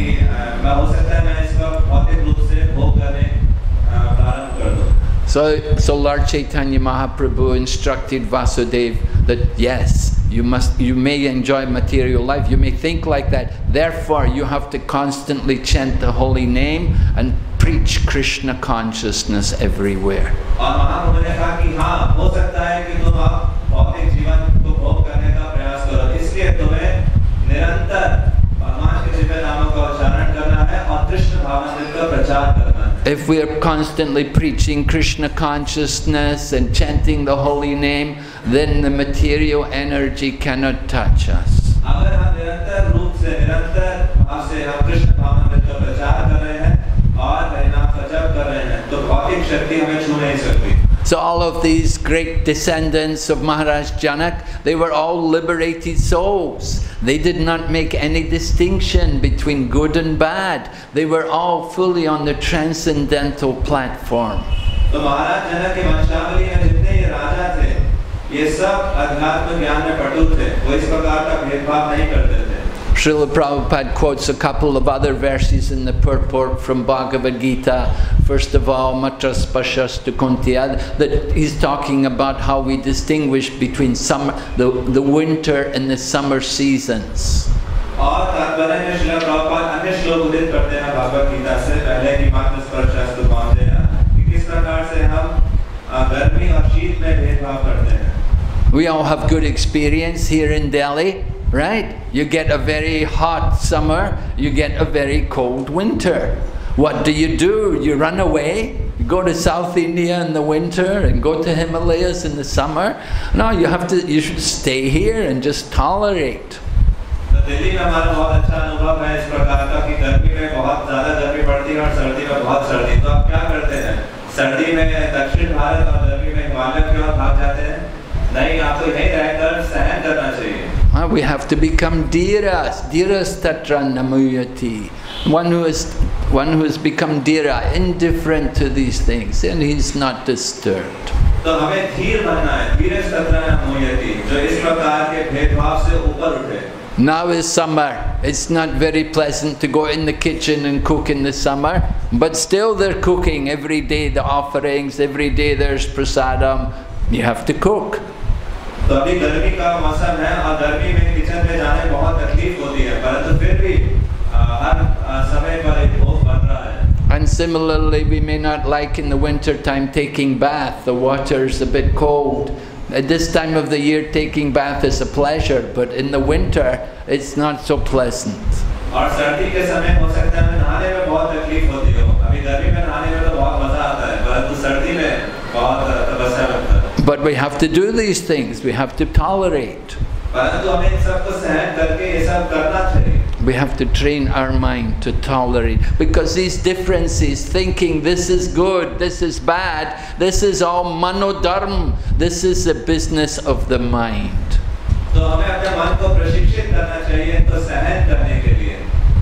हो सकता है मैं इसका भौतिक रूप से भोग करने प्रारंभ कर दूं। So Lord Chaitanya Mahaprabhu instructed Vasudeva that yes, you may enjoy material life, you may think like that, therefore you have to constantly chant the holy name and preach Krishna consciousness everywhere. और महाप्रभु ने कहा कि हाँ, हो सकता है कि तुम आप भौतिक जीवन को भोग करने का प्रयास करो, इसलिए तुम्हें निरंतर भगवान के दिव्य नामों का उच्चारण करना है और कृष्ण भावामृत का प्रचार करना है। If we are constantly preaching Krishna consciousness and chanting the holy name, then the material energy cannot touch us. अगर हम निरंतर रूप से निरंतर भाव से हम कृष्ण भावामृत का प्रचार कर रहे हैं और हरिनाम का जप कर रहे हैं तो भौतिक शक्ति हमें छू नहीं सकती। So all of these great descendants of Maharaj Janak, they were all liberated souls. They did not make any distinction between good and bad. They were all fully on the transcendental platform. तो महाराज जनक के वंशावली में जितने ये राजा थे, ये सब अध्यात्म ज्ञान में पटु थे। वो इस प्रकार का भेदभाव नहीं करते थे। Srila Prabhupada quotes a couple of other verses in the purport from Bhagavad-gita. First of all, Matras Pashastu Kuntiyad, that he's talking about how we distinguish between the winter and the summer seasons. और तात्पर्य में श्रील प्रभुपाद अन्य श्लोक उद्धृत करते हैं भगवद-गीता से पहले की मात्रस परशस्तु कौन्तेय कि किस प्रकार से हम गर्मी और शीत में भेदभाव करते हैं। We all have good experience here in Delhi. Right? You get a very hot summer, you get a very cold winter. What do? You run away? You go to South India in the winter and go to Himalayas in the summer? No, you should stay here and just tolerate. तो दिल्ली में हमारा बहुत अच्छा अनुभव है इस प्रकार का कि गर्मी में बहुत ज़्यादा गर्मी पड़ती है और सर्दी में बहुत सर्दी। तो आप क्या करते हैं? सर्दी में दक्षिण भारत और गर्मी में हिमालय की ओर भाग जाते हैं? नहीं, आपको यहीं रहकर सहन करना चाहिए। We have to become dhiras tatra namuyati. One who has become dhira, indifferent to these things, and he's not disturbed. तो हमें धीर बनना है, धीरज तत्र namuyati, जो इस प्रकार के भेदभाव से ऊपर उठे, Now is summer. It's not very pleasant to go in the kitchen and cook in the summer, but still they're cooking every day, the offerings, every day there's prasadam. You have to cook. तो अभी गर्मी का मौसम है और गर्मी में kitchen में जाने बहुत तकलीफ होती है, परंतु फिर भी हर समय पर एक भोग बन रहा है. And similarly, we may not like in the winter time taking bath. The water's a bit cold. At this time of the year, taking bath is a pleasure, but in the winter, it's not so pleasant. और सर्दी के समय हो सकता है नहाने में बहुत तकलीफ होती हो. अभी गर्मी में नहाने में तो बहुत मजा आता है, परंतु सर्दी में बहुत तपस्या लगता है. But we have to do these things. We have to tolerate. परंतु हमें इन सबको सहन करके ये सब करना चाहिए. We have to train our mind to tolerate, because these differences, thinking this is good, this is bad, this is all manodharma, this is the business of the mind. तो हमें अपने मन को प्रशिक्षित करना चाहिए इनको सहन करने के लिए,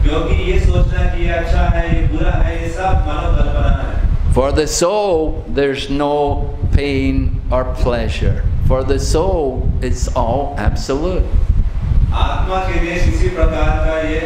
क्योंकि ये सोचना कि ये अच्छा है, ये बुरा है, ये सब मनोकल्पना है. For the soul, there's no pain or pleasure. For the soul, it's all absolute. आत्मा के लिए किसी प्रकार का ये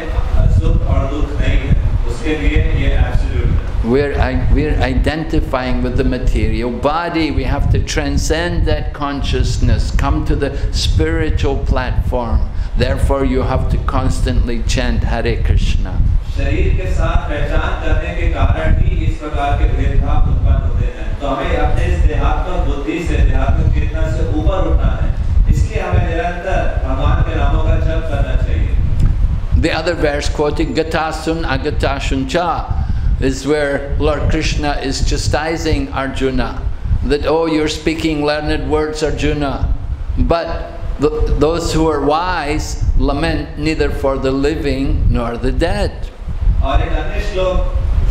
सुख और दुख नहीं है, उसके लिए ये absolute है. We're identifying with the material body. We have to transcend that consciousness, come to the spiritual platform. Therefore, you have to constantly chant Hare Krishna. शरीर के साथ पहचान करने के कारण ही इस प्रकार के भेदभाव उत्पन्न होते हैं. तो हमें अपने इस देहात्मक बुद्धि से, देहात्मक चेतना से ऊपर उठना है. इसलिए हमें निरंतर भगवान के नामों का जप करना चाहिए. The other verse quoting Gatasun Agatasun Cha is where Lord Krishna is chastising Arjuna. That, oh, you're speaking learned words, Arjuna. But those who are wise lament neither for the living nor the dead. और एक अन्य श्लोक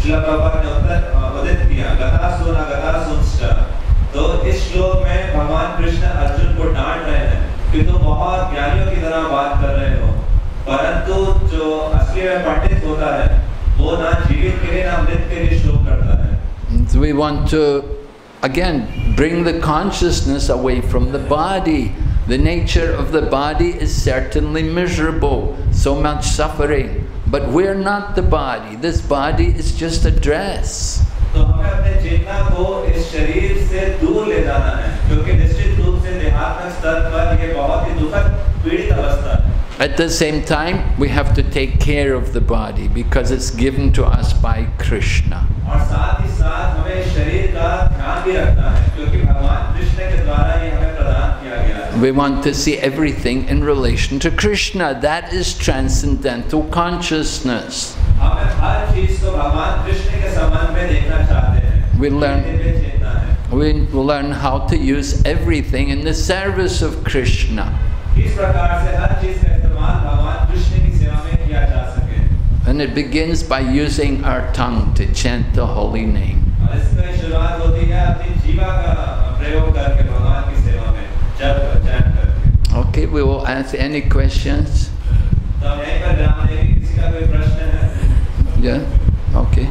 श्रील प्रभुपाद ने उदित किया, गतासुन अगतासुंश्च. तो इस श्लोक में भगवान कृष्ण अर्जुन को डांट रहे हैं कि तुम बहुत ज्ञानियों की तरह बात कर रहे हो, परंतु जो असली में पंडित होता है वो ना जीवित के लिए ना मृत के लिए शोक करता है. So we want to again bring the consciousness away from the body. The nature of the body is certainly miserable, so much suffering. But we're not the body. This body is just a dress. तो हमें अपने चेतना को इस शरीर से दूर ले जाना है, क्योंकि निश्चित रूप से देहात्मक स्तर पर ये बहुत ही दुखद पीड़ित अवस्था है. At the same time, we have to take care of the body because it's given to us by Krishna. और साथ ही साथ हमें इस शरीर का ध्यान भी रखना है, क्योंकि भगवान कृष्ण के द्वारा ये हमें प्रदान किया गया है. We want to see everything in relation to Krishna. That is transcendental consciousness. हमें हर चीज को भगवान कृष्ण के संबंध में देखना चाहते हैं. We learn how to use everything in the service of Krishna. इस प्रकार से हर चीज का इस्तेमाल भगवान कृष्ण की सेवा में किया जा सके. And it begins by using our tongue to chant the holy name. और इसकी शुरुआत होती है अपनी जीवा का प्रयोग करके भगवान की सेवा में जप चैंट करके. Okay, we will answer any questions. तो हम यहीं पर विराम देंगे. किसी का कोई प्रश्न है? Yeah, okay.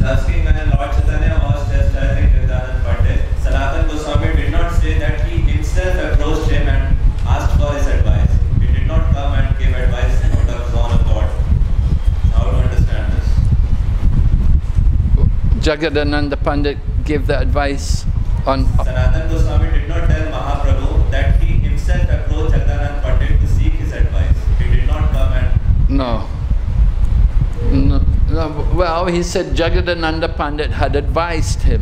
Asking when Lord Chaitanya was chastising Radha and Sanatana Goswami did not say that he himself approached him and asked for his advice. He did not come and give advice out of his own accord. How to understand this? Jagadananda Pandit gave the advice on... Sanatana Goswami did not tell Mahaprabhu that he himself approached Jagadananda Pandit to seek his advice. He did not come and... No. Well, he said Jagadananda Pandit had advised him.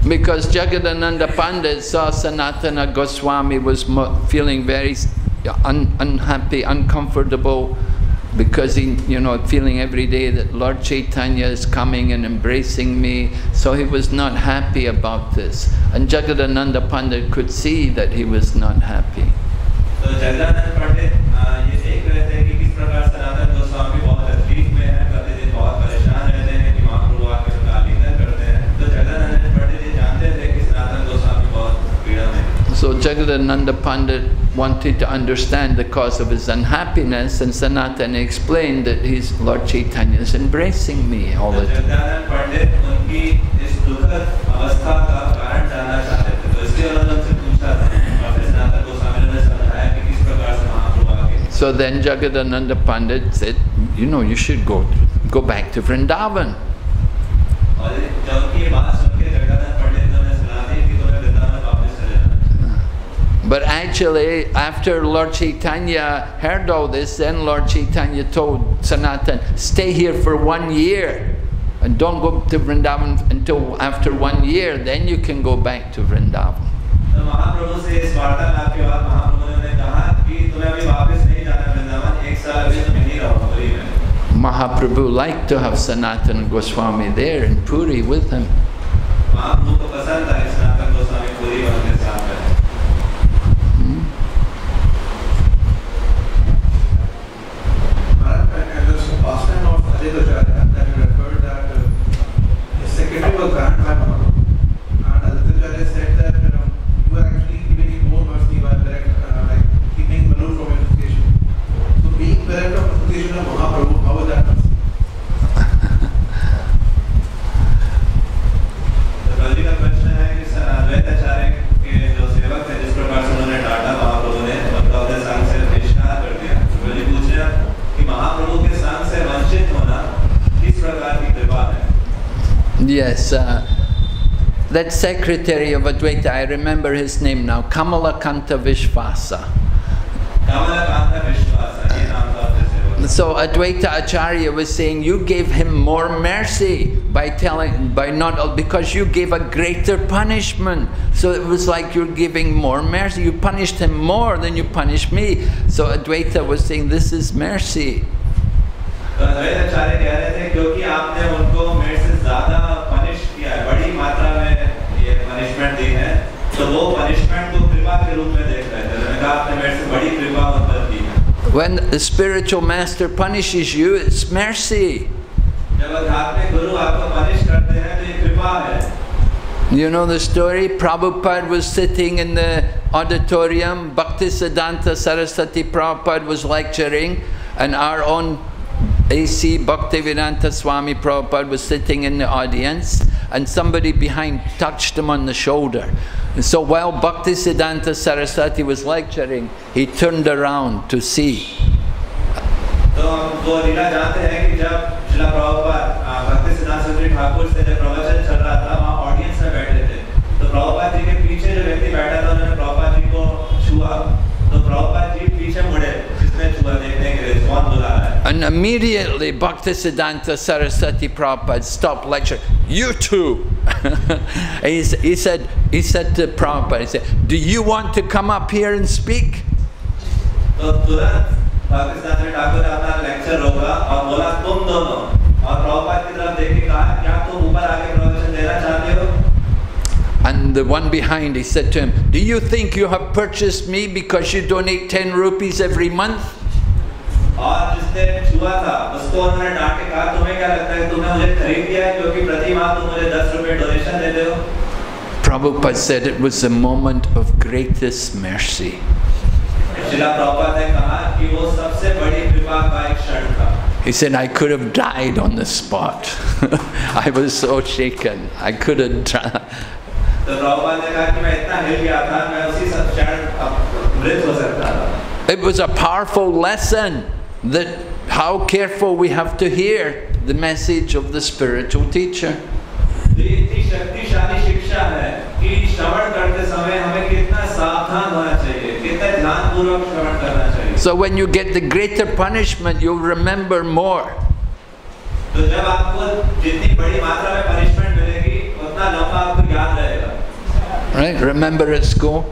Because Jagadananda Pandit saw Sanatana Goswami was feeling very unhappy, uncomfortable, because he, feeling every day that Lord Chaitanya is coming and embracing me. So he was not happy about this. And Jagadananda Pandit could see that he was not happy. तो जगदानंद पंडित ये देख रहे थे कि किस प्रकार सनातन गोस्वामी बहुत तकलीफ में है, प्रतिदिन बहुत परेशान रहते हैं कि महाप्रभु आकर उनका आलिंगन करते हैं। तो जगदानंद पंडित ये जानते थे कि सनातन गोस्वामी बहुत पीड़ा में। So Jagadananda Pandit wanted to understand the cause of his unhappiness, and Sanatana explained that his Lord Chaitanya is embracing me all the time. Jagdanand पंडित उनकी इस दुखद अवस्था का कारण जानना चाहते थे, तो इसलिए उन्होंने उनसे पूछा था और फिर सनातन गोस्वामी ने समझाया कि किस प्रकार से महाप्रभु आगे। So then Jagadananda Pandit said, you know, you should go back to Vrindavan. और जब उनकी ये बात सुन के जगदानंद पंडित ने उन्हें सलाह दी कि तुम्हें वृंदावन वापस चले जाना। But actually, after Lord Chaitanya heard all this, then Lord Chaitanya told Sanatan, stay here for 1 year and don't go to Vrindavan until after 1 year, then you can go back to Vrindavan. तो महाप्रभु से इस वार्तालाप के बाद महाप्रभु ने कहा कि तुम्हें अभी वापस नहीं जाना वृंदावन, 1 साल अभी तुम यहीं रहो पुरी में। Mahaprabhu liked to have Sanatana Goswami there in Puri with him. महाप्रभु को पसंद था कि सनातन गोस्वामी पुरी उनके साथ रहे। Last time of HHBhakti that you referred that his secretary was banned by Mahaprabhu, and HHBhakti said that you were actually giving him more mercy by like keeping Manu from association. So being bereft of association of Mahaprabhu, how is that mercy? तो कल का प्रश्न है कि द्वैताचार्य के जो सेवक थे जिस प्रकार से उन्होंने डांटा महाप्रभु ने उनका अपने संग से बहिष्कार कर दिया। तो कल पूछ रहे कि महाप्रभु के संग से वंचित होना किस प्रकार की कृपा है? Yes, that secretary of Advaita, I remember his name now, Kamalakanta Vishvasa. Kamalkant विश्वासा, ये नाम था उनके सेवक। So Advaita Acharya was saying, you gave him more mercy because you gave a greater punishment. So it was like you're giving more mercy. You punished him more than you punished me. So Advaita was saying, this is mercy. तो द्वैताचार्य कह रहे थे क्योंकि आपने उनको मेरे से ज़्यादा पनिश किया है, बड़ी मात्रा में ये पनिशमेंट दी है, तो वो पनिशमेंट को कृपा के रूप में देख रहे थे। मैंने कहा आपने मेरे से बड़ी कृपा उन पर की है। When the spiritual master punishes you, it's mercy. जब आध्यात्मिक गुरु आपको पनिश करते हैं तो ये कृपा है। You know the story? Prabhupada was sitting in the auditorium, Bhaktisiddhanta Saraswati Prabhupada was lecturing, and our own A.C. Bhaktivedanta Swami Prabhupada was sitting in the audience, and somebody behind touched him on the shoulder. And so while Bhaktisiddhanta Saraswati was lecturing, he turned around to see. तो हम वो लीला जानते हैं कि जब श्रीला प्रभुपाद भक्तिसिद्धांत सरस्वती ठाकुर से जब प्रवचन चल रहा था, वहाँ ऑडियंस में बैठे थे, तो प्रभुपाद जी के पीछे जो व्यक्ति बैठा था उन्होंने प्रभुपाद जी को छुआ, तो प्रभुपाद जी पीछे मुड़े, जिसने छुआ देखने के लिए कौन बुला रहा है। And immediately Bhaktisiddhanta Saraswati Prabhupada stopped lecturing. You too. he said to Prabhupada, he said, do you want to come up here and speak? तो तुरंत भक्तिसिद्धांत ठाकुर ने अपना लेक्चर रोका और बोला तुम दोनों, और प्रभुपाद की तरफ देख के कहा क्या तुम ऊपर आके प्रवचन देना चाहते हो? And the one behind, he said to him, do you think you have purchased me because you donate 10 rupees every month? और जिसने छुआ था उसको उन्होंने डांट के कहा तुम्हें क्या लगता है तुमने मुझे खरीद लिया है क्योंकि प्रति माह तुम मुझे 10 रुपए डोनेशन देते हो? Prabhupada said it was a moment of greatest mercy. Srila Prabhupada ने कहा कि वो सबसे बड़ी कृपा का एक क्षण था। He said, I could have died on the spot. I was so shaken. I could have died. तो प्रभुपाद ने कहा कि मैं इतना हिल गया था, मैं उसी क्षण मृत हो सकता था। It was a powerful lesson that how careful we have to hear the message of the spiritual teacher. इतनी शक्तिशाली शिक्षा है कि श्रवण करते समय हमें कितना सावधान होना चाहिए, कितना ध्यानपूर्वक श्रवण करना चाहिए। So when you get the greater punishment, you'll remember more. तो जब आपको जितनी बड़ी मात्रा में पनिशमेंट मिलेगी, उतना लंबा आपको याद रहेगा। Right? Remember at school?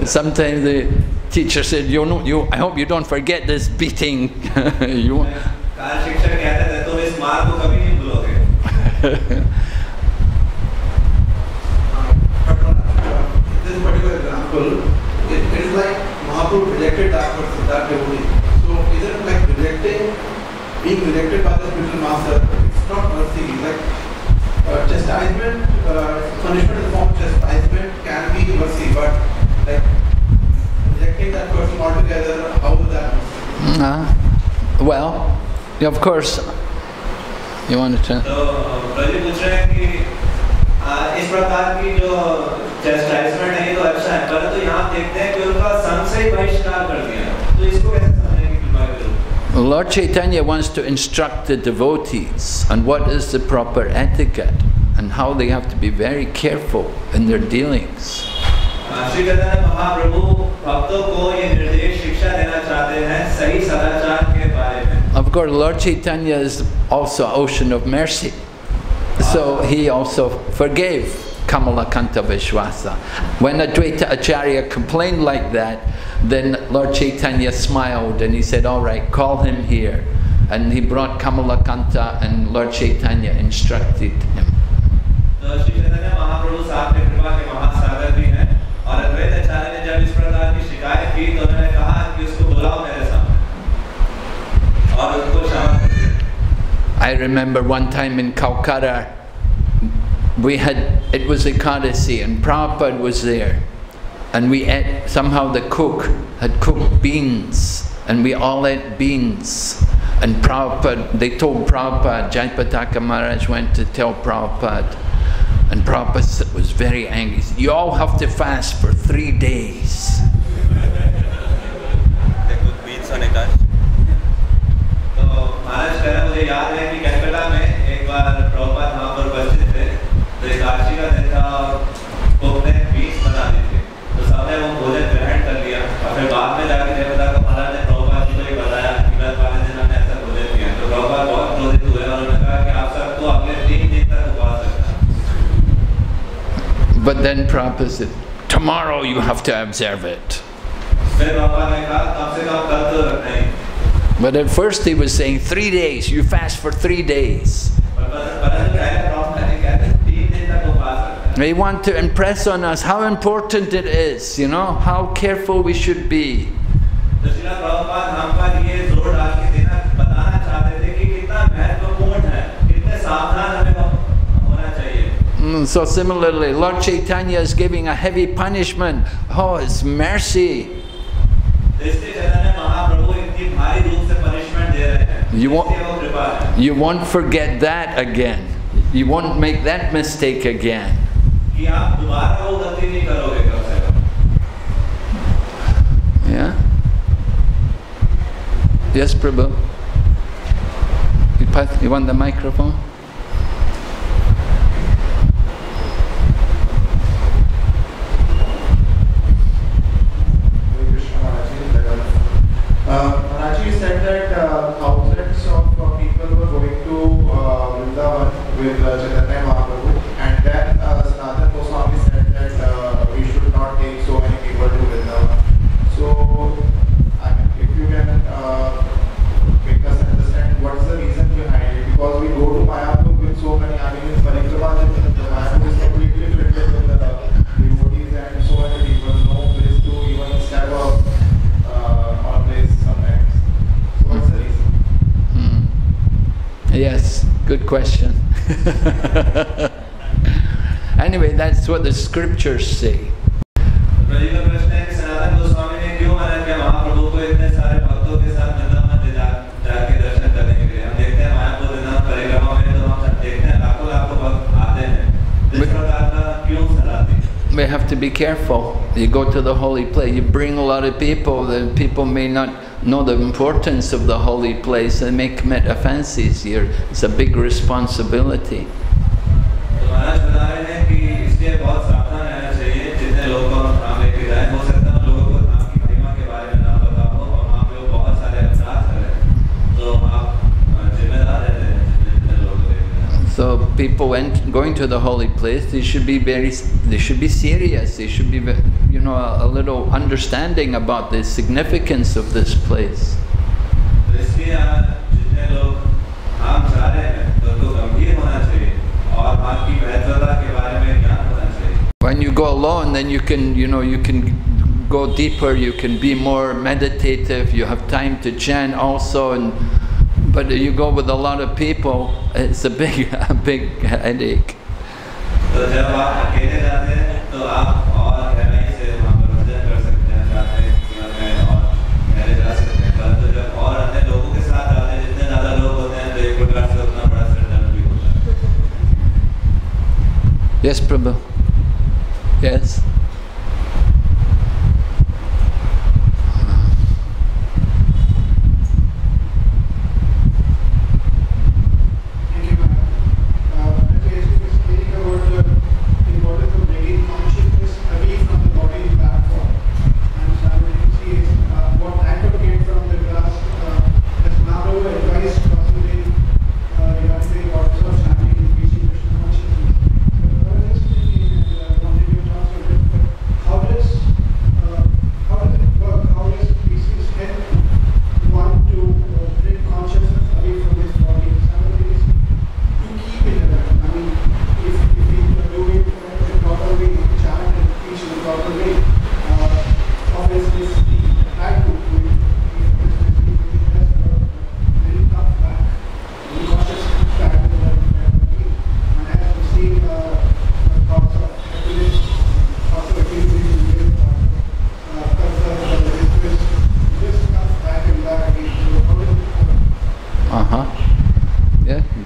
Sometimes the teacher said, I hope you don't forget this beating. This it is like Mahaprabhu rejected that person, that devotee. So is it like being rejected by the spiritual master? It's not mercy. Like chastisement, punishment in the form of chastisement can be mercy, but like rejecting that person altogether, how is that mercy? Well, of course, you want to tell? तो प्रभु पूछ रहे हैं कि इस प्रकार की जो chastisement है ये तो अच्छा है, परंतु यहाँ देखते हैं कि उनका संशय बहिष्कार कर दिया, तो इसको कैसे समझने की कृपा करो? Lord Chaitanya wants to instruct the devotees on what is the proper etiquette and how they have to be very careful in their dealings. Shri Chaitanya Mahaprabhu भक्तों को ये निर्देश शिक्षा देना चाहते हैं सही सदाचार के बारे में. Of course, Lord Chaitanya is also an ocean of mercy, so he also forgave Kamalakanta Vishwasa. When Advaita Acharya complained like that, then Lord Chaitanya smiled and he said, all right, call him here. And he brought Kamalakanta and Lord Chaitanya instructed him. तो श्री चैतन्य महाप्रभु साथ में कृपा के महासागर भी हैं, और अद्वैत आचार्य ने जब इस प्रकार की शिकायत की तो उन्होंने कहा कि उसको बुलाओ मेरे सामने और उसको क्षमा कर दिया. I remember one time in Calcutta, it was Ekadasi and Prabhupada was there, and we ate, somehow the cook had cooked beans and we all ate beans, and Prabhupada, they told Prabhupada, Jayapataka Maharaj went to tell Prabhupada, and Prabhupada was very angry. He said, you all have to fast for 3 days. They cook beans on Ekadasi. तो महाराज कह रहे मुझे याद है कि कलकत्ता में एक बार प्रभुपाद वहाँ पर उपस्थित थे, तो एकादशी का दिन था और कुक ने बीन्स बना दी थी, तो सबने वो भोजन ग्रहण कर लिया, और फिर बाद में जाके जयप्रताप महाराज ने प्रभुपाद जी को ये बताया कि व्रत वाले दिन हमने ऐसा भोजन किया, तो प्रभुपाद बहुत क्रोधित हुए और उन्होंने कहा कि आप सबको अगले 3 दिन तक उपवास रखना. But then Prabhupada said, tomorrow you have to observe it. फिर प्रभुपाद ने कहा कम से कम कल तो रखना ही. But at first he was saying 3 days, you fast for 3 days. They want to impress on us how important it is, you know, how careful we should be. So similarly, Lord Chaitanya is giving a heavy punishment. Oh, it's mercy. You won't forget that again. You won't make that mistake again. Yeah? Yes, Prabhu? You want the microphone? Maharaji said that thousands of people were going to Vrindavan with Chaitanya Mahaprabhu, and then Sanatana Goswami said that we should not take so many people to Vrindavan. So, I mean, if you can make us understand what is the reason behind it, because we go to Mayapur with so many, I mean, in Parikrama, the Mayapur is completely filled with the devotees and so many people, no place to even step up. Yes, good question. Anyway, that's what the scriptures say. We have to be careful. You go to the holy place, you bring a lot of people, the people may not know the importance of the holy place and may commit offenses here. It's a big responsibility. So people going to the holy place, they should be serious. They should be, you know, a little understanding about the significance of this place. When you go alone, then you can, you know, you can go deeper, you can be more meditative, you have time to chant also, but you go with a lot of people, it's a big headache. Yes, Prabhu. Yes.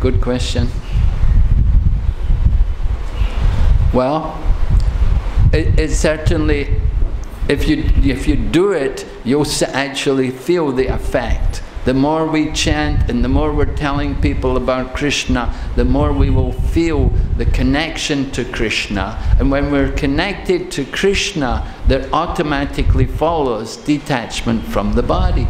Good question. Well, it certainly, if you do it, you'll actually feel the effect. The more we chant and the more we're telling people about Krishna, the more we will feel the connection to Krishna. And when we're connected to Krishna, there automatically follows detachment from the body.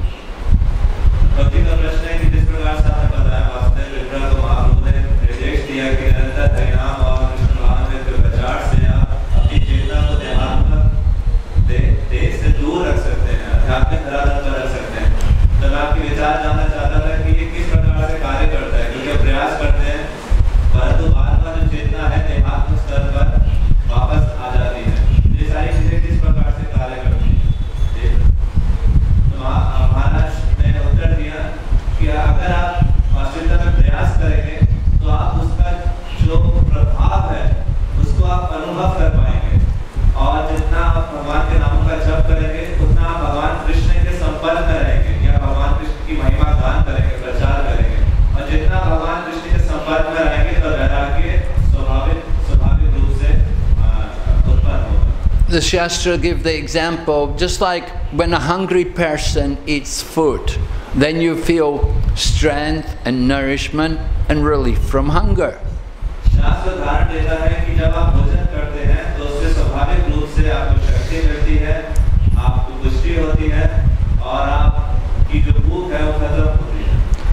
The Shastra give the example, just like when a hungry person eats food, then you feel strength and nourishment and relief from hunger.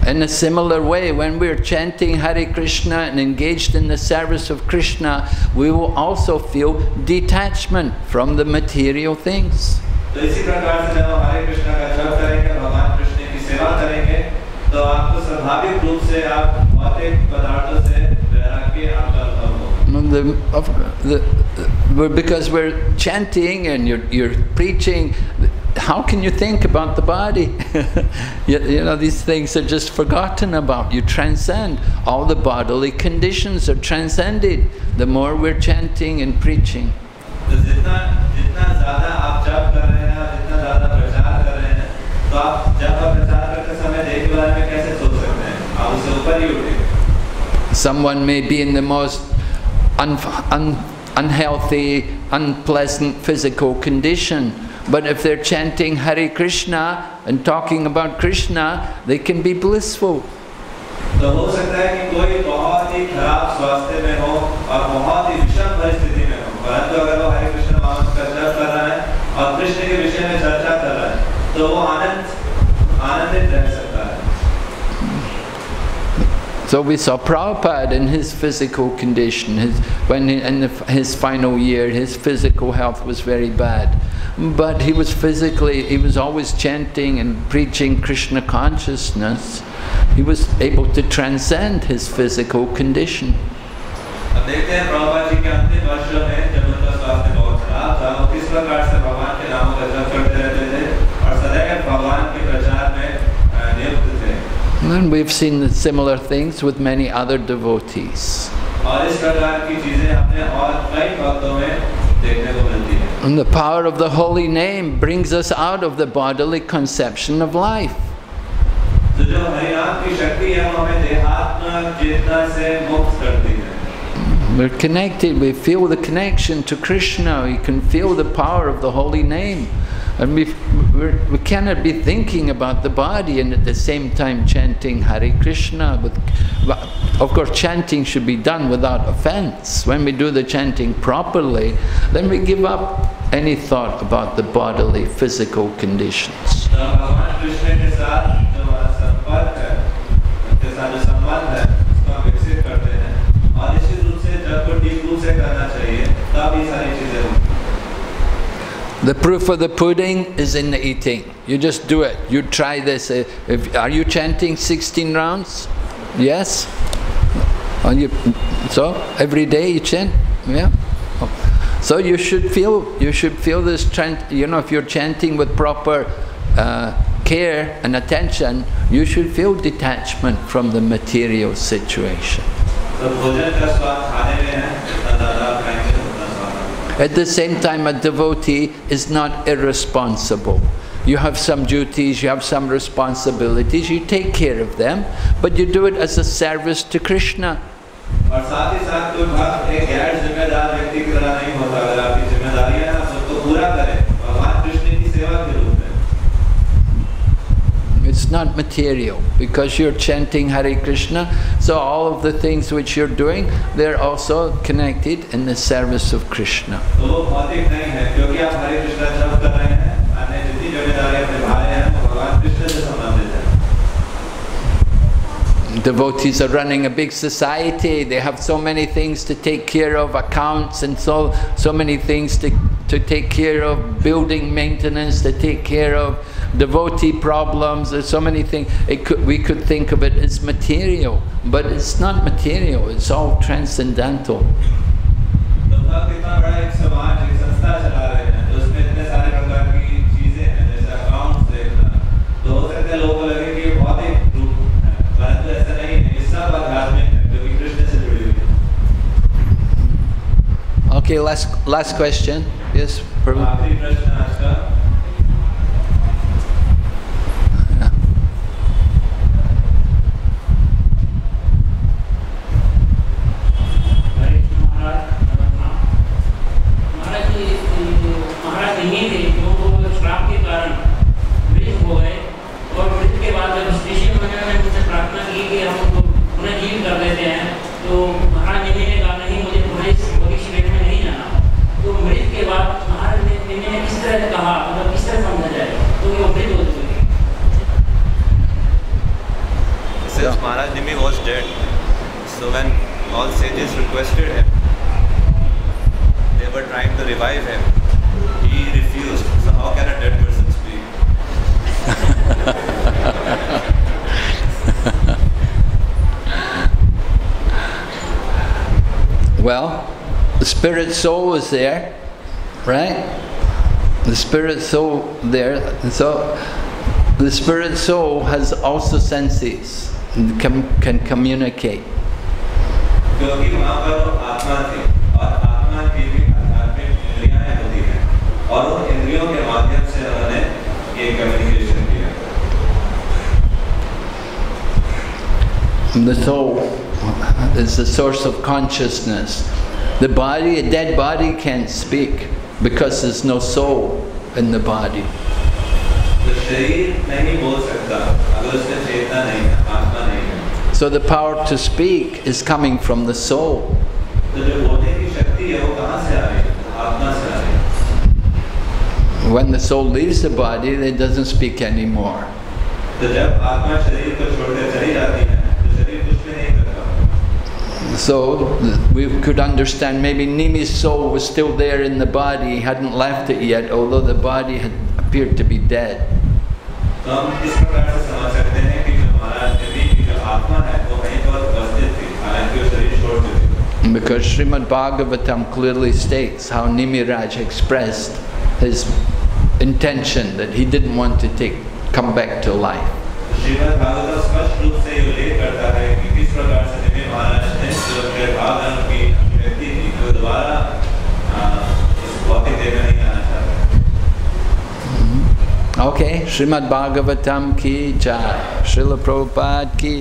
In a similar way, when we're chanting Hare Krishna and engaged in the service of Krishna, we will also feel detachment from the material things. Because we're chanting and you're preaching, how can you think about the body? you know, these things are just forgotten about. You transcend. All the bodily conditions are transcended the more we're chanting and preaching. Someone may be in the most unhealthy, unpleasant physical condition, but if they're chanting Hare Krishna and talking about Krishna, they can be blissful. So we saw Prabhupada in his physical condition. In his final year, his physical health was very bad. But he was always chanting and preaching Krishna consciousness. He was able to transcend his physical condition. And we've seen similar things with many other devotees. And the power of the holy name brings us out of the bodily conception of life. We're connected, we feel the connection to Krishna, we can feel the power of the holy name. And we cannot be thinking about the body and at the same time chanting Hare Krishna. Of course, chanting should be done without offense. When we do the chanting properly, then we give up any thought about the bodily, physical conditions. The proof of the pudding is in the eating. You just do it. You try this. Are you chanting 16 rounds? Yes? So every day you chant? Yeah? So you should feel this chant. You know, if you're chanting with proper care and attention, you should feel detachment from the material situation. At the same time, a devotee is not irresponsible. You have some duties, you have some responsibilities, you take care of them, but you do it as a service to Krishna. It's not material, because you're chanting Hare Krishna, so all of the things which you're doing, they're also connected in the service of Krishna. Devotees are running a big society, they have so many things to take care of, accounts and so many things to take care of, building maintenance to take care of, devotee problems, there's so many things. We could think of it as material, but it's not material, it's all transcendental. Okay, last question. Yes, Prabhu. Since Maharaj Nimi was dead, so when all sages requested him, they were trying to revive him, he refused. So how can a dead person speak? Well, the spirit soul is there, right? The spirit soul there, and so the spirit soul has also senses and can communicate. The soul is the source of consciousness. The body, a dead body can't speak because there's no soul in the body. So the power to speak is coming from the soul. When the soul leaves the body, it doesn't speak anymore. So we could understand maybe Nimi's soul was still there in the body, he hadn't left it yet, although the body had appeared to be dead. Because Srimad Bhagavatam clearly states how Nimiraj expressed his intention that he didn't want to come back to life. Shrimad Bhagavat स्पष्ट रूप से उल्लेख करता है कि किस प्रकार से निम्न महाराज ने जो अपने भागवत की अभिव्यक्ति की को दोबारा इस भौतिक देह में नहीं आना चाहते. Okay, Srimad Bhagavatam ki jai, Srila Prabhupada ki